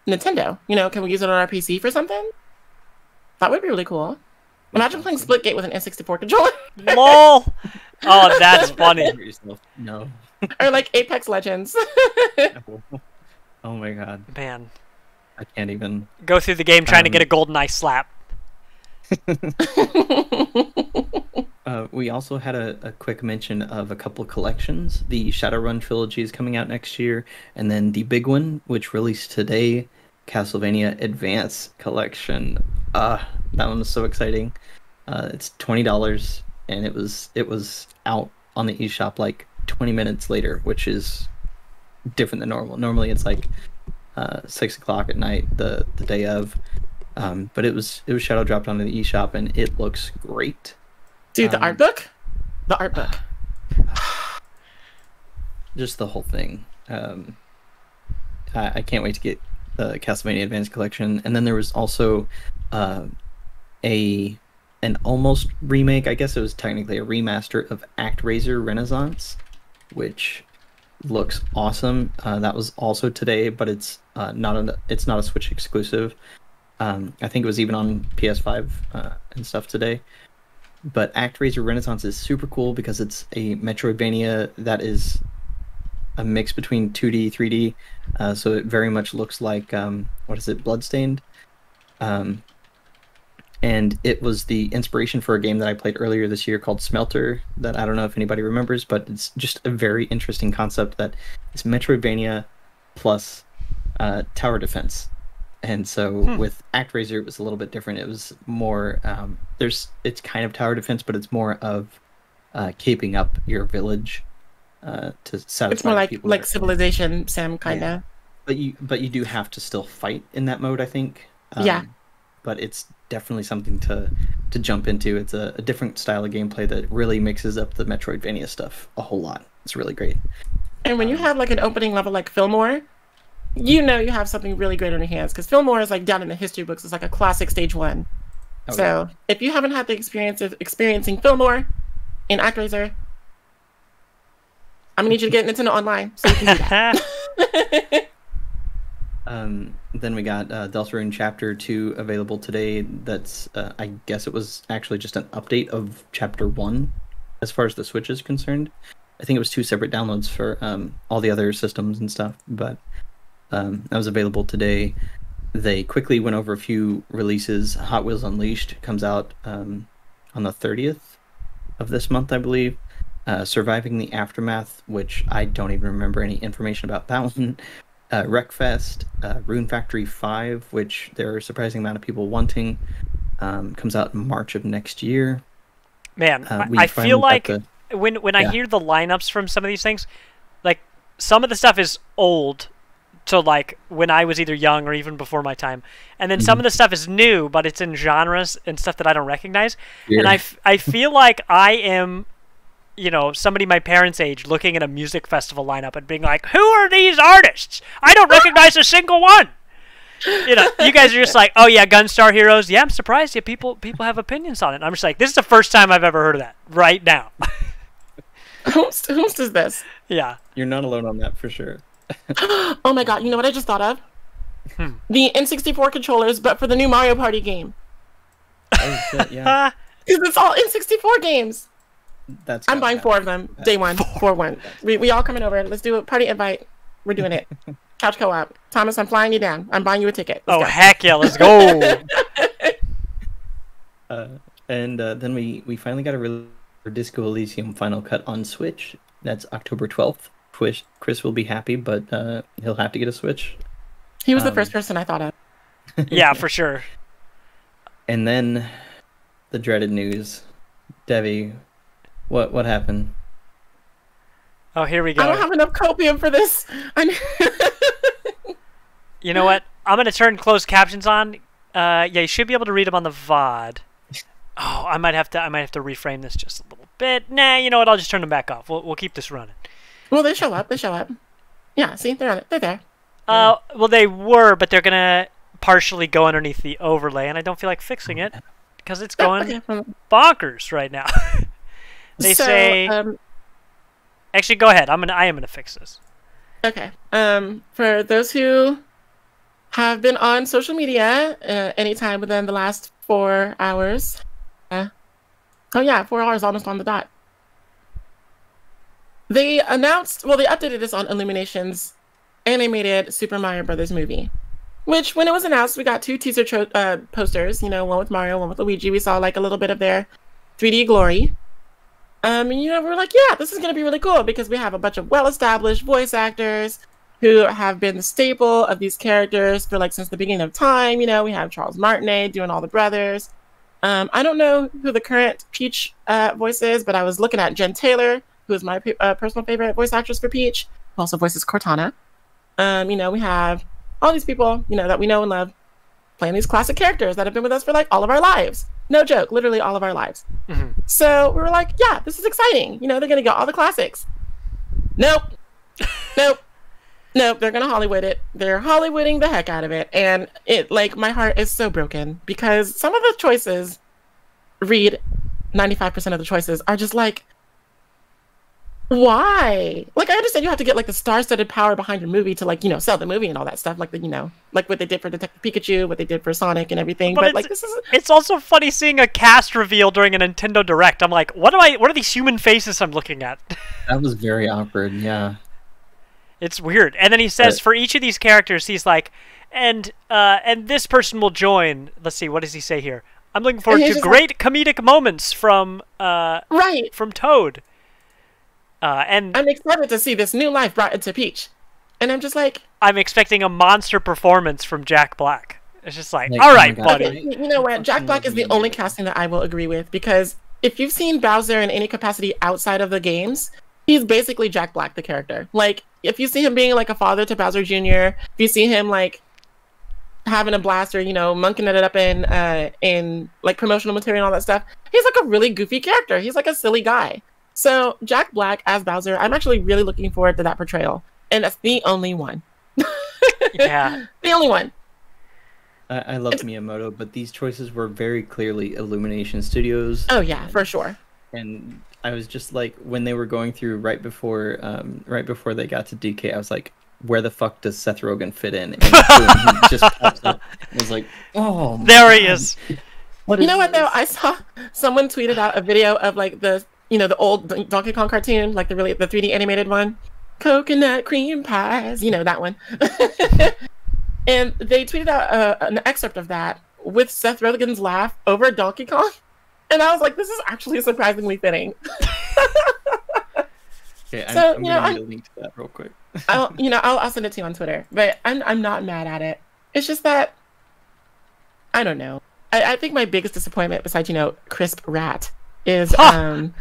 Nintendo? Can we use it on our PC for something? That would be really cool. Imagine playing Splitgate with an N64 controller. LOL. Oh, that's funny. No. Or like Apex Legends. Oh my God. Man. I can't even go through the game trying to get a GoldenEye slap. We also had a quick mention of a couple collections. The Shadowrun trilogy is coming out next year, and then the big one, which released today, Castlevania Advance Collection. That one was so exciting. It's $20, and it was out on the eShop like 20 minutes later, which is different than normal. Normally it's like 6 o'clock at night the day of, but it was shadow dropped onto the eShop, and it looks great. Dude, the art book? The art book. Just the whole thing. I can't wait to get the Castlevania Advance Collection. And then there was also an almost remake. I guess it was technically a remaster of ActRaiser Renaissance, which looks awesome. That was also today, but it's not a Switch exclusive. I think it was even on PS5 and stuff today. But ActRaiser Renaissance is super cool because it's a Metroidvania that is a mix between 2D, 3D. So it very much looks like, Bloodstained? And it was the inspiration for a game that I played earlier this year called Smelter, that I don't know if anybody remembers, but it's just a very interesting concept that is Metroidvania plus tower defense. And so with ActRaiser, it was a little bit different. It was more it's kind of tower defense, but it's more of keeping up your village to satisfy. It's more the like people that are in it. Civilization Sim kind of. But you do have to still fight in that mode, I think. Yeah. But it's definitely something to jump into. It's a different style of gameplay that really mixes up the Metroidvania stuff a whole lot. It's really great. And when you have like an opening level like Fillmore, you know you have something really great on your hands, because Fillmore is like down in the history books. It's like a classic stage 1. Oh, So if you haven't had the experience of experiencing Fillmore in ActRaiser, I'm gonna need you to get Nintendo Online so you can do that. Then we got Deltarune Chapter 2 available today. That's I guess it was actually just an update of Chapter 1 as far as the Switch is concerned. I think it was 2 separate downloads for all the other systems and stuff, but that was available today. They quickly went over a few releases. Hot Wheels Unleashed comes out on the 30th of this month, I believe. Surviving the Aftermath, which I don't even remember any information about that one. Wreckfest, Rune Factory 5, which there are a surprising amount of people wanting, comes out in March of next year. Man, We I finally feel got like the- when I hear the lineups from some of these things, like some of the stuff is old to like when I was either young or even before my time, and then some of the stuff is new, but it's in genres and stuff that I don't recognize. And I feel like I am, you know, somebody my parents' age looking at a music festival lineup and being like, who are these artists? I don't recognize a single one. You know, you guys are just like, oh yeah, Gunstar Heroes. Yeah, I'm surprised. Yeah, people have opinions on it. And I'm just like, this is the first time I've ever heard of that right now. Whomst is this? Yeah. You're not alone on that for sure. Oh my god, you know what I just thought of? The N64 controllers, but for the new Mario Party game. Oh shit, yeah. Because it's all N64 games. That's I'm buying 4 of them. Day 1. 4-1. We all coming over. Let's do a party invite. We're doing it. Couch co-op. Thomas, I'm flying you down. I'm buying you a ticket. Let's go. Heck yeah, let's go. And then we finally got a release for Disco Elysium Final Cut on Switch. That's October 12th. Chris will be happy, but he'll have to get a Switch. He was the first person I thought of. Yeah, for sure. And then the dreaded news. Devi, what happened? Oh, here we go. I don't have enough copium for this. You know what? I'm gonna turn closed captions on. Yeah, you should be able to read them on the VOD. Oh, I might have to reframe this just a little bit. Nah, you know what? I'll just turn them back off. We'll keep this running. Well, they show up. Yeah, see, they're on it. They're there. Well, they were, but they're gonna partially go underneath the overlay, and I don't feel like fixing it because it's going bonkers right now. They say. Actually, go ahead. I am gonna fix this. Okay. For those who have been on social media anytime within the last 4 hours. 4 hours almost on the dot. They updated this on Illumination's animated Super Mario Brothers movie. Which, when it was announced, we got 2 teaser posters. You know, one with Mario, one with Luigi. We saw like a little bit of their 3D glory. We're like, yeah, this is going to be really cool because we have a bunch of well-established voice actors who have been the staple of these characters for like since the beginning of time. You know, we have Charles Martinet doing all the brothers. I don't know who the current Peach voice is, but I was looking at Jen Taylor, who is my personal favorite voice actress for Peach, who also voices Cortana. We have all these people, that we know and love playing these classic characters that have been with us for like all of our lives. No joke, literally all of our lives. Mm-hmm. So we were like, yeah, this is exciting. They're going to get all the classics. Nope. They're going to Hollywood it. They're Hollywooding the heck out of it. And my heart is so broken because some of the choices, 95% of the choices are just like, why? Like, I understand you have to get like the star-studded power behind your movie to sell the movie and all that stuff. Like like what they did for Detective Pikachu, what they did for Sonic and everything. But like, it's also funny seeing a cast reveal during a Nintendo Direct. I'm like, what are these human faces I'm looking at? That was very awkward. Yeah. It's weird. And then he says for each of these characters, he's like, and this person will join. Let's see, what does he say here? I'm looking forward to great comedic moments from Toad. And I'm excited to see this new life brought into Peach. And I'm just like, I'm expecting a monster performance from Jack Black. It's just like, Like, all oh right, my God, buddy. okay, you know what? Jack Black is the only casting that I will agree with, because if you've seen Bowser in any capacity outside of the games, he's basically Jack Black, the character. Like, if you see him being like a father to Bowser Jr., if you see him like having a blast or, you know, monking it up in like promotional material and all that stuff, he's like a really goofy character. He's like a silly guy. So Jack Black as Bowser, I'm actually really looking forward to that portrayal. And that's the only one. Yeah. The only one. I love Miyamoto, but these choices were very clearly Illumination Studios. Oh yeah, for sure. And I was just like, when they were going through right before they got to DK, I was like, where the fuck does Seth Rogen fit in? And boom, he just pops up. I was like, oh, my There he God. is. What You is know what though? this? I saw someone tweeted out a video of like the the old Donkey Kong cartoon, like the 3D animated one, coconut cream pies, that one. And they tweeted out an excerpt of that with Seth Rogen's laugh over Donkey Kong, and I was like, this is actually surprisingly fitting. Okay, So, I'm gonna need a link to that real quick. I'll send it to you on Twitter, but I'm not mad at it. It's just that I don't know. I think my biggest disappointment, besides Crisp Rat, is Kevin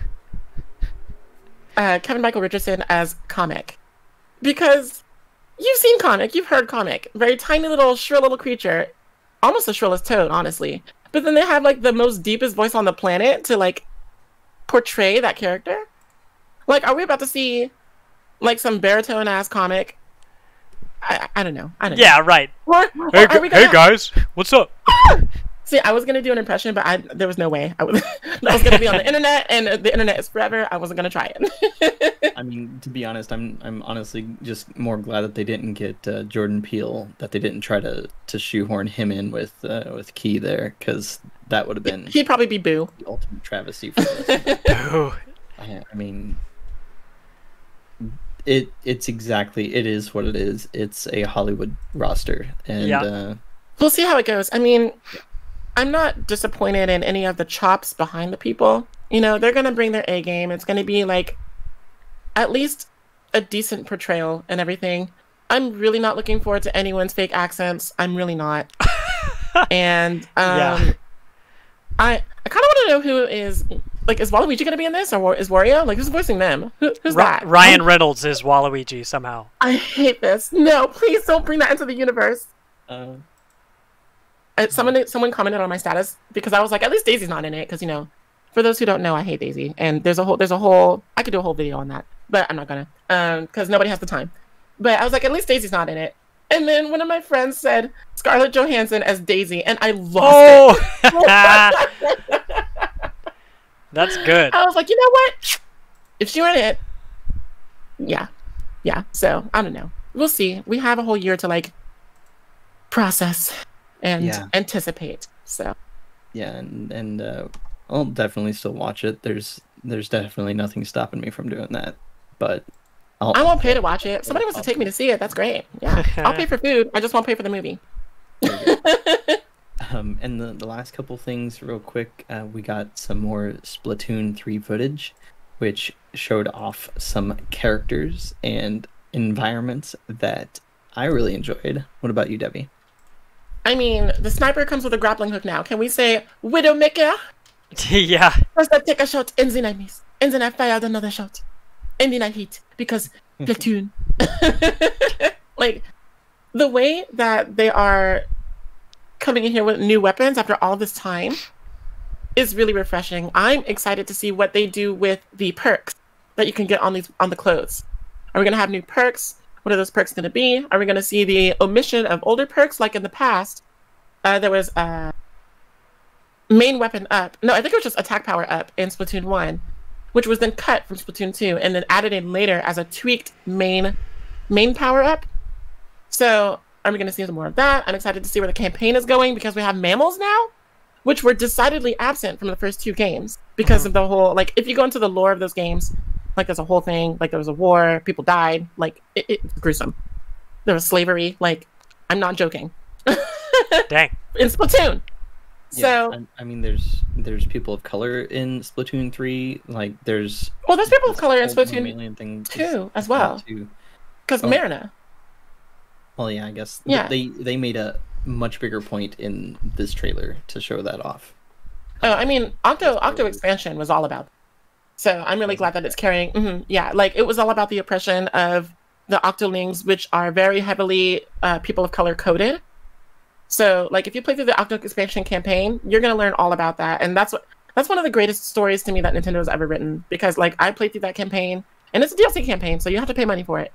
Michael Richardson as Comic, because you've seen Comic, you've heard Comic, very tiny little shrill little creature, almost as shrill as Toad, honestly. But then they have like the most deepest voice on the planet to like portray that character. Like, are we about to see like some baritone ass Comic? I don't know. I don't know. Yeah, right. Or Hey, are we gonna... hey guys, what's up? See, I was gonna do an impression, but there was no way. I was gonna be on the internet, and the internet is forever. I wasn't gonna try it. I mean, to be honest, I'm honestly just more glad that they didn't get Jordan Peele, that they didn't try to shoehorn him in with Key there, because that would have been He'd probably be Boo. the ultimate travesty for this. Boo. I mean, it is what it is. It's a Hollywood roster, and Yeah. We'll see how it goes. I mean, I'm not disappointed in any of the chops behind the people. They're gonna bring their A game. It's gonna be like at least a decent portrayal and everything. I'm really not looking forward to anyone's fake accents. I'm really not. And Yeah. I kind of want to know who is Waluigi gonna be in this, or is Wario? Like, who's voicing them? Who's that? Ryan Reynolds is Waluigi somehow. I hate this. No, please don't bring that into the universe. Someone commented on my status because I was like, at least Daisy's not in it, because for those who don't know, I hate Daisy, and there's a whole I could do a whole video on that, but I'm not gonna because nobody has the time. But I was like, at least Daisy's not in it. And then one of my friends said Scarlett Johansson as Daisy, and I lost it. That's good. I was like, you know what? If she were in it, yeah. So I don't know. We'll see. We have a whole year to like process and anticipate. So yeah, and I'll definitely still watch it. There's definitely nothing stopping me from doing that. But I won't pay to watch it. If somebody wants to take me to see it, that's great. Yeah, I'll pay for food. I just won't pay for the movie. And the last couple things real quick, we got some more Splatoon 3 footage, which showed off some characters and environments that I really enjoyed. What about you, Debbie? I mean, the sniper comes with a grappling hook now. Can we say Widowmaker? Yeah. First I take a shot, and then I miss. And then I fired another shot. And then I hit, because platoon. Like, the way that they are coming in here with new weapons after all this time is really refreshing. I'm excited to see what they do with the perks that you can get on the clothes. Are we going to have new perks? What are those perks going to be? Are we going to see the omission of older perks like in the past? There was main weapon up. No, I think it was just attack power up in Splatoon 1, which was then cut from Splatoon 2 and then added in later as a tweaked main power up. So are we going to see some more of that? I'm excited to see where the campaign is going, because we have mammals now, which were decidedly absent from the first two games because of the whole, like, if you go into the lore of those games, like, there's a whole thing, like, there was a war, people died, like, it's gruesome. There was slavery, like, I'm not joking. Dang. In Splatoon. Yeah, So, I mean, there's people of color in Splatoon 3. Like, there's well, there's people of color in this whole Splatoon alien thing 2 as well. Because Oh. Marina. Well, yeah, I guess Yeah. they made a much bigger point in this trailer to show that off. Oh, I mean, Octo Spoilers. expansion was all about. So I'm really Was glad it? that it's carrying. Yeah, like it was all about the oppression of the Octolings, which are very heavily people of color coded. So like if you play through the Octo expansion campaign, you're gonna learn all about that, and that's one of the greatest stories to me that Nintendo's ever written, because like I played through that campaign, and it's a DLC campaign, so you have to pay money for it.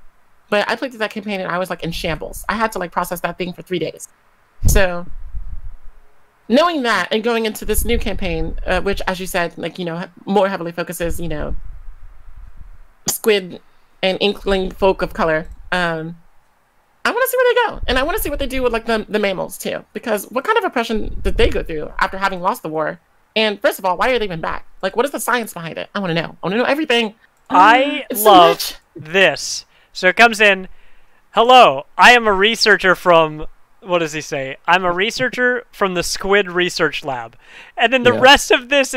But I played through that campaign and I was like in shambles. I had to like process that thing for 3 days. So knowing that and going into this new campaign, which, as you said, like, you know, more heavily focuses, you know, squid and inkling folk of color, I want to see where they go, and I want to see what they do with like the mammals too, because what kind of oppression did they go through after having lost the war? And first of all, why are they even back? Like, what is the science behind it? I want to know. I want to know everything. I It's so love much. this. So it comes in, hello, I am a researcher from, what does he say? I'm a researcher from the Squid Research Lab. And then the Yeah. rest of this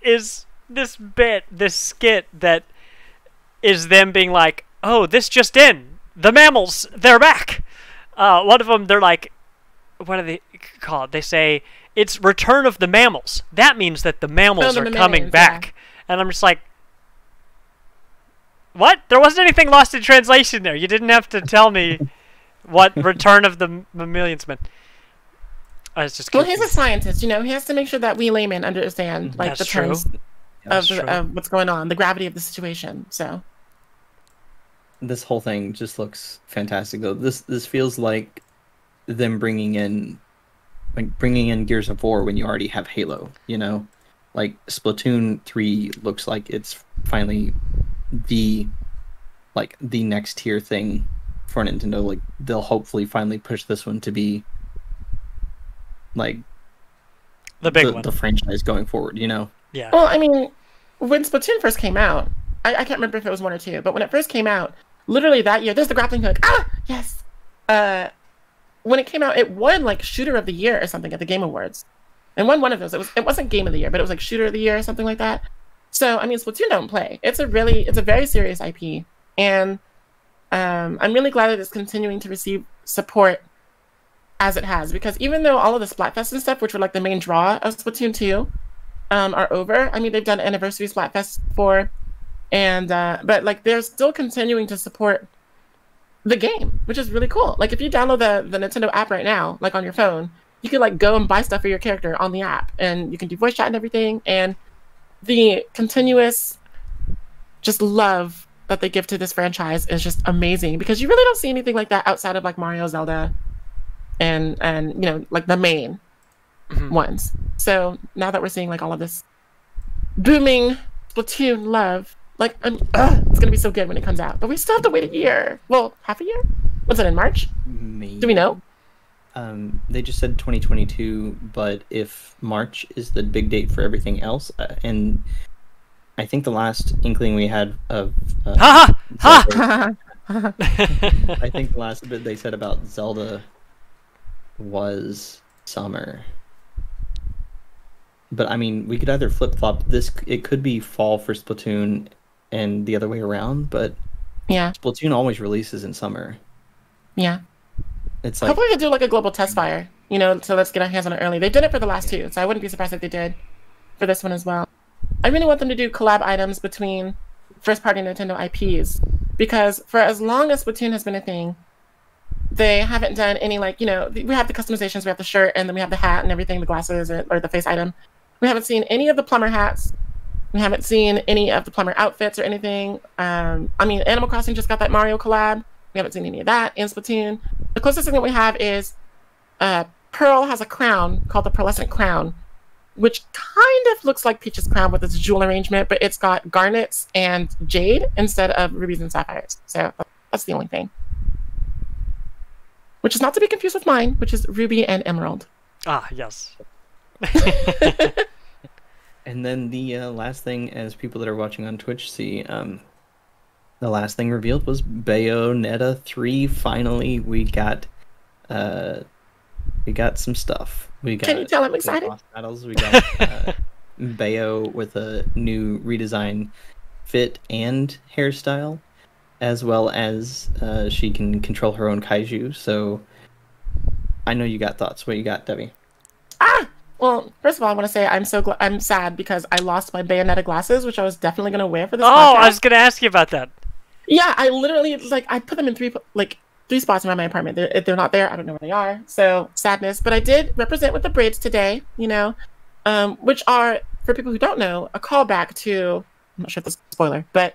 is this bit, this skit that is them being like, oh, this just in. The mammals, they're back. One of them, they're like, what do they call it? They say, it's Return of the Mammals. That means that the mammals the are coming mammalians, back. And I'm just like, what? There wasn't anything lost in translation there. You didn't have to tell me what Return of the Mammalians meant. I was just Well, he's a confused. scientist, you know. He has to make sure that we laymen understand like That's the true. terms That's of, true. of what's going on, the gravity of the situation. So This whole thing just looks fantastic, though. This feels like them bringing in Gears of War when you already have Halo. You know, like Splatoon 3 looks like it's finally the next tier thing for Nintendo. Like they'll hopefully finally push this one to be like The big one. the franchise going forward. You know. Yeah. well, I mean, when Splatoon first came out, I can't remember if it was 1 or 2, but when it first came out, literally that year, there's the grappling hook. Ah, yes. When it came out, it won like Shooter of the Year or something at the Game Awards, and won one of those. It wasn't Game of the Year, but it was like Shooter of the Year or something like that. So I mean, Splatoon don't play. It's a very serious IP, and I'm really glad that it's continuing to receive support as it has, because even though all of the Splatfest and stuff, which were like the main draw of Splatoon 2, are over. I mean, they've done Anniversary Splatfest 4, and but like they're still continuing to support the game, which is really cool. Like if you download the Nintendo app right now, like on your phone, you can like go and buy stuff for your character on the app, and you can do voice chat and everything. And the continuous just love that they give to this franchise is just amazing, because you really don't see anything like that outside of like Mario, Zelda, and you know, like the main ones. So now that we're seeing like all of this booming Splatoon love, like it's gonna be so good when it comes out. But we still have to wait a year. Well, half a year. What's it, in March? Maybe. Do we know? They just said 2022, but if March is the big date for everything else, and I think the last inkling we had of Ha ha! Zelda- Ha! I think the last bit they said about Zelda was summer. But I mean, we could either flip-flop this. It could be fall for Splatoon and the other way around, but Yeah, Splatoon always releases in summer. yeah. It's like Hopefully they do like a global test fire, you know, so let's get our hands on it early. They did it for the last two, so I wouldn't be surprised if they did for this one as well. I really want them to do collab items between first-party Nintendo IPs, because for as long as Splatoon has been a thing, they haven't done any, like, you know, we have the customizations, we have the shirt, and then we have the hat and everything, the glasses, or the face item. We haven't seen any of the plumber hats. We haven't seen any of the plumber outfits or anything. I mean, Animal Crossing just got that Mario collab. We haven't seen any of that in Splatoon. The closest thing that we have is Pearl has a crown called the Pearlescent Crown, which kind of looks like Peach's crown with its jewel arrangement, but it's got garnets and jade instead of rubies and sapphires. So that's the only thing. Which is not to be confused with mine, which is ruby and emerald. Ah, yes. And then the last thing, as people that are watching on Twitch see, the last thing revealed was Bayonetta 3. Finally, we got some stuff. We got Can you tell I'm excited? boss battles. We got Bayo with a new redesign fit and hairstyle. as well as she can control her own kaiju. So I know you got thoughts. What you got, Debbie? Well, first of all, I want to say I'm sad because I lost my Bayonetta glasses, which I was definitely going to wear for this Oh, podcast. I was going to ask you about that. Yeah, I literally I put them in three spots around my apartment. If they're not there, I don't know where they are. So sadness. But I did represent with the braids today, which are, for people who don't know, a callback to, I'm not sure if this is a spoiler, but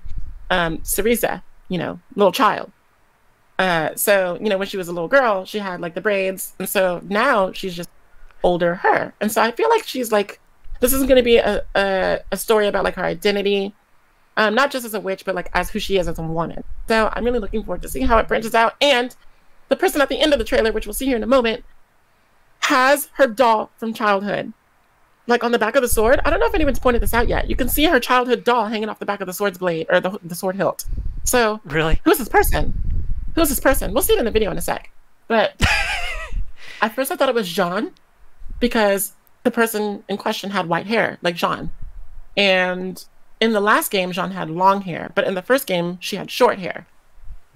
Cereza, little child. So when she was a little girl, she had like the braids, and so now she's just older her, and so I feel like she's like, this isn't going to be a story about like her identity, not just as a witch, but like as who she is as a woman. So I'm really looking forward to seeing how it branches out. And the person at the end of the trailer, which we'll see here in a moment, has her doll from childhood, like on the back of the sword. I don't know if anyone's pointed this out yet. You can see her childhood doll hanging off the back of the sword's blade, or the sword hilt. So really, who's this person? Who's this person? We'll see it in the video in a sec. But at first I thought it was Jean, because the person in question had white hair, like Jean. And in the last game, Jean had long hair, but in the first game, she had short hair.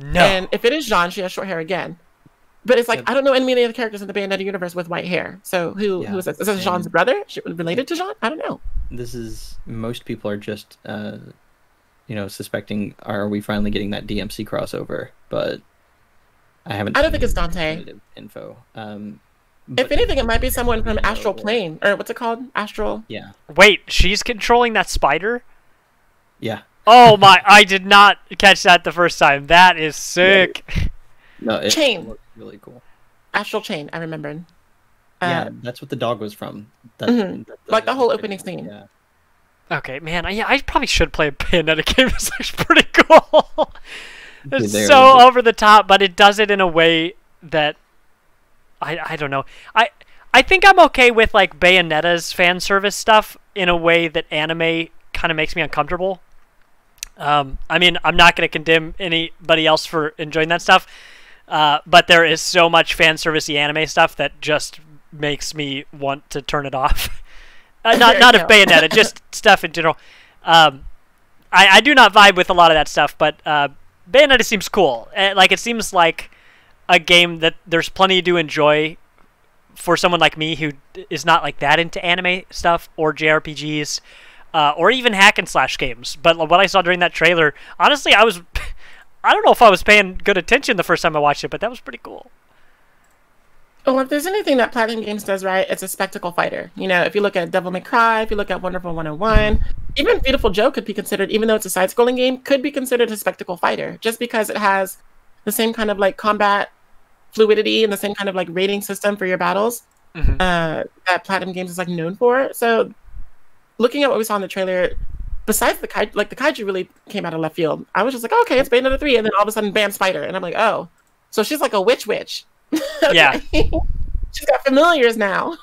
No. And if it is Jean, she has short hair again. But it's like, I don't know any of the characters in the Bayonetta universe with white hair. So who is this? Is this Jean's brother? Related to Jean? I don't know. Most people are just, suspecting, are we finally getting that DMC crossover? But I don't think it's Dante. Info. If anything, it might be someone from Astral Plane, or what's it called? Astral. Yeah. Wait, she's controlling that spider? Yeah. Oh my! I did not catch that the first time. That is sick. No, it Chain. looks really cool. Astral Chain. I remembered. Yeah, that's what the dog was from. Like the whole opening scene. Yeah. Okay, man. I probably should play a Bayonetta game. It's actually pretty cool. It's There so it is. over the top, but it does it in a way that I don't know. I think I'm okay with like Bayonetta's fan service stuff in a way that anime kind of makes me uncomfortable. I mean, I'm not going to condemn anybody else for enjoying that stuff, but there is so much fan servicey anime stuff that just makes me want to turn it off. Not of Bayonetta, just stuff in general. I do not vibe with a lot of that stuff, but Bayonetta seems cool. Like, it seems like a game that there's plenty to enjoy for someone like me who is not like that into anime stuff or JRPGs or even hack and slash games. But what I saw during that trailer, honestly, I don't know if I was paying good attention the first time I watched it, but that was pretty cool. Well, if there's anything that Platinum Games does right, it's a spectacle fighter. If you look at Devil May Cry, if you look at Wonderful 101, even Beautiful Joe could be considered, even though it's a side-scrolling game, could be considered a spectacle fighter, just because it has the same kind of like combat fluidity and the same kind of like rating system for your battles that Platinum Games is like known for. So looking at what we saw in the trailer, besides the kaiju really came out of left field. I was just like, okay, it's Bayonetta 3, and then all of a sudden, bam, spider. And I'm like, oh, so she's like a witch. Okay. Yeah. She's got familiars now.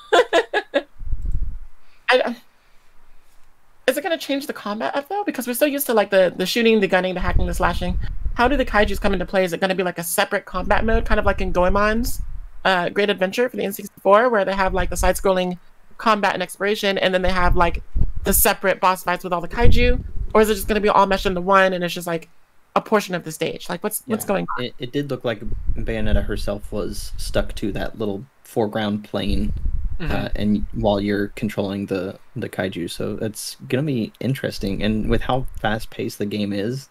Is it going to change the combat up, though? Because we're so used to like the shooting, the gunning, the hacking, the slashing. How do the kaijus come into play? Is it going to be like a separate combat mode, kind of like in Goemon's Great Adventure for the N64, where they have like the side-scrolling combat and exploration, and then they have like the separate boss fights with all the kaiju? Or is it just going to be all meshed into one, and it's just like a portion of the stage? Like, what's going on? It did look like Bayonetta herself was stuck to that little foreground plane, and while you're controlling the kaiju, so it's gonna be interesting. And with how fast paced the game is,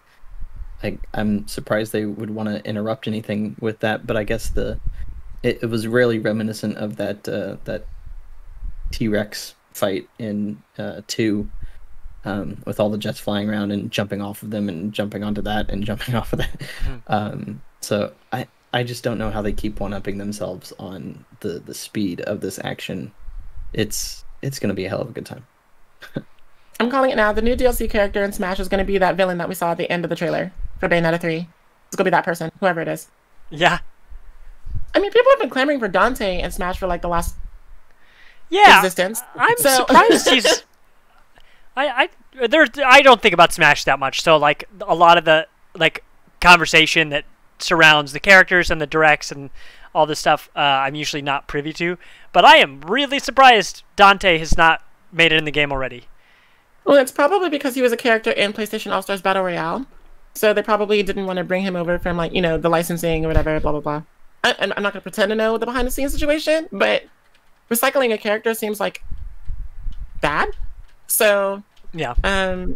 I'm surprised they would want to interrupt anything with that. But I guess it was really reminiscent of that T-Rex fight in 2. With all the jets flying around and jumping off of them and jumping onto that and jumping off of that. So I just don't know how they keep one-upping themselves on the speed of this action. It's going to be a hell of a good time. I'm calling it now. The new DLC character in Smash is going to be that villain that we saw at the end of the trailer for Bayonetta 3. It's going to be that person, whoever it is. Yeah. I mean, people have been clamoring for Dante in Smash for like the last existence. I'm surprised he's... I don't think about Smash that much, so like a lot of the like conversation that surrounds the characters and the directs and all this stuff, I'm usually not privy to. But I am really surprised Dante has not made it in the game already. Well, it's probably because he was a character in PlayStation All-Stars Battle Royale, So they probably didn't want to bring him over from, like, you know, the licensing or whatever, blah, blah, blah. I'm not going to pretend to know the behind-the-scenes situation, but recycling a character seems like bad. So, Yeah. I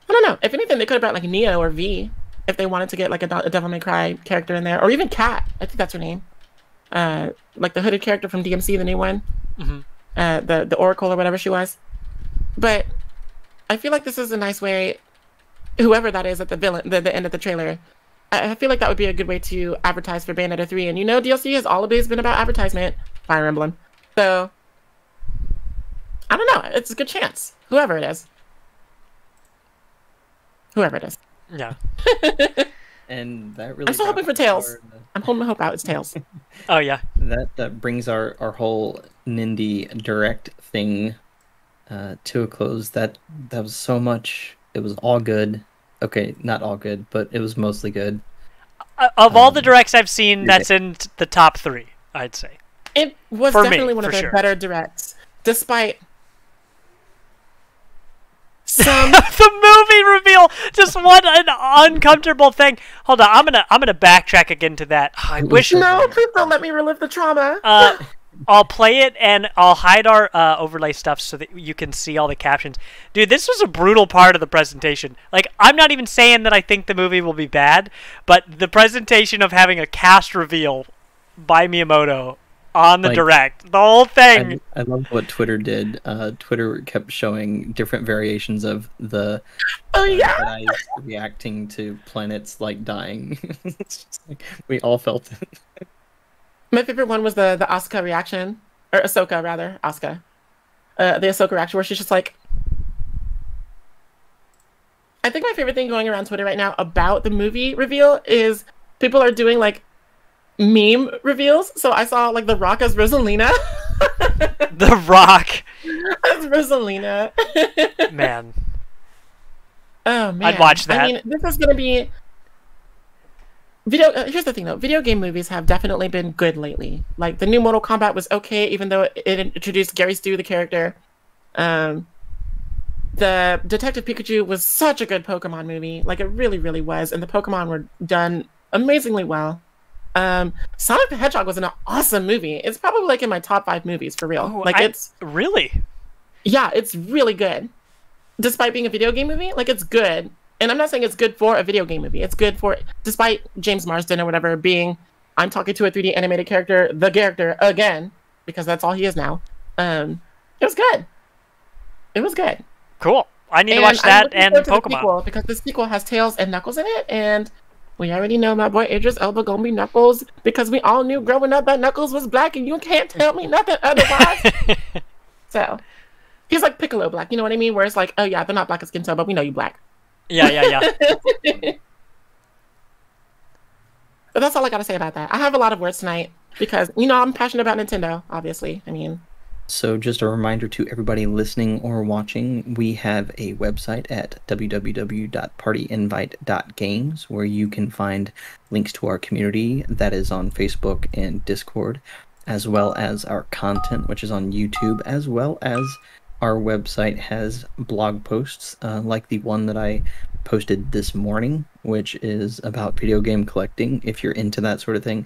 don't know. If anything, they could have brought, like, Neo or V if they wanted to get, like, a Devil May Cry character in there. Or even Kat. I think that's her name. Like the hooded character from DMC, the new one. Mm-hmm. The Oracle or whatever she was. But I feel like this is a nice way, whoever that is at the end of the trailer, I feel like that would be a good way to advertise for Bayonetta 3. And you know, DLC has always been about advertisement. Fire Emblem. So, I don't know. It's a good chance. Whoever it is. Whoever it is. Yeah. And that really. I'm still hoping for Tails. I'm holding my hope out. It's Tails. Oh yeah. That brings our whole Nindy Direct thing to a close. That was so much. It was all good. Okay, not all good, but it was mostly good. Of all the directs I've seen, that's in the top 3, I'd say. It was For definitely me, one of for their sure. better directs, despite some. The movie reveal, just what an uncomfortable thing. Hold on, I'm gonna backtrack again to that. I wish. No, please don't let me relive the trauma. I'll play it and I'll hide our overlay stuff so that you can see all the captions. Dude, this was a brutal part of the presentation. Like, I'm not even saying that I think the movie will be bad, but the presentation of having a cast reveal by Miyamoto on the Like, direct, the whole thing. I love what Twitter did. Twitter kept showing different variations of the Jedi's reacting to planets like dying. It's just like, we all felt it. My favorite one was the Asuka reaction, or Ahsoka rather, Asuka. The Ahsoka reaction where she's just like. I think my favorite thing going around Twitter right now about the movie reveal is people are doing like meme reveals. So I saw like The Rock as Rosalina. The Rock. As Rosalina. Man. Oh man. I'd watch that. I mean, this is gonna be. Here's the thing though, video game movies have definitely been good lately. Like the new Mortal Kombat was okay, even though it introduced Gary Stu, the character. The Detective Pikachu was such a good Pokemon movie, like it really, really was, and the Pokemon were done amazingly well. Sonic the Hedgehog was an awesome movie. It's probably like in my top 5 movies for real. Oh, Like it's really. yeah, it's really good. Despite being a video game movie, like it's good. And I'm not saying it's good for a video game movie. It's good for, despite James Marsden or whatever being, I'm talking to a 3D animated character, the character again, because that's all he is now. It was good. It was good. Cool. I need to watch that and forward to the Pokemon. sequel, because the sequel has Tails and Knuckles in it, and we already know my boy Idris Elba gonna be Knuckles, because we all knew growing up that Knuckles was black, and you can't tell me nothing otherwise. So, he's like Piccolo black, you know what I mean? Where it's like, oh yeah, they're not black as skin tone, but we know you black. Yeah. But that's all I gotta say about that. I have a lot of words tonight because, you know, I'm passionate about Nintendo, obviously. I mean, So just a reminder to everybody listening or watching, we have a website at www.partyinvite.games where you can find links to our community that is on Facebook and Discord, as well as our content, which is on YouTube, as well as our website has blog posts like the one that I posted this morning, which is about video game collecting, if you're into that sort of thing.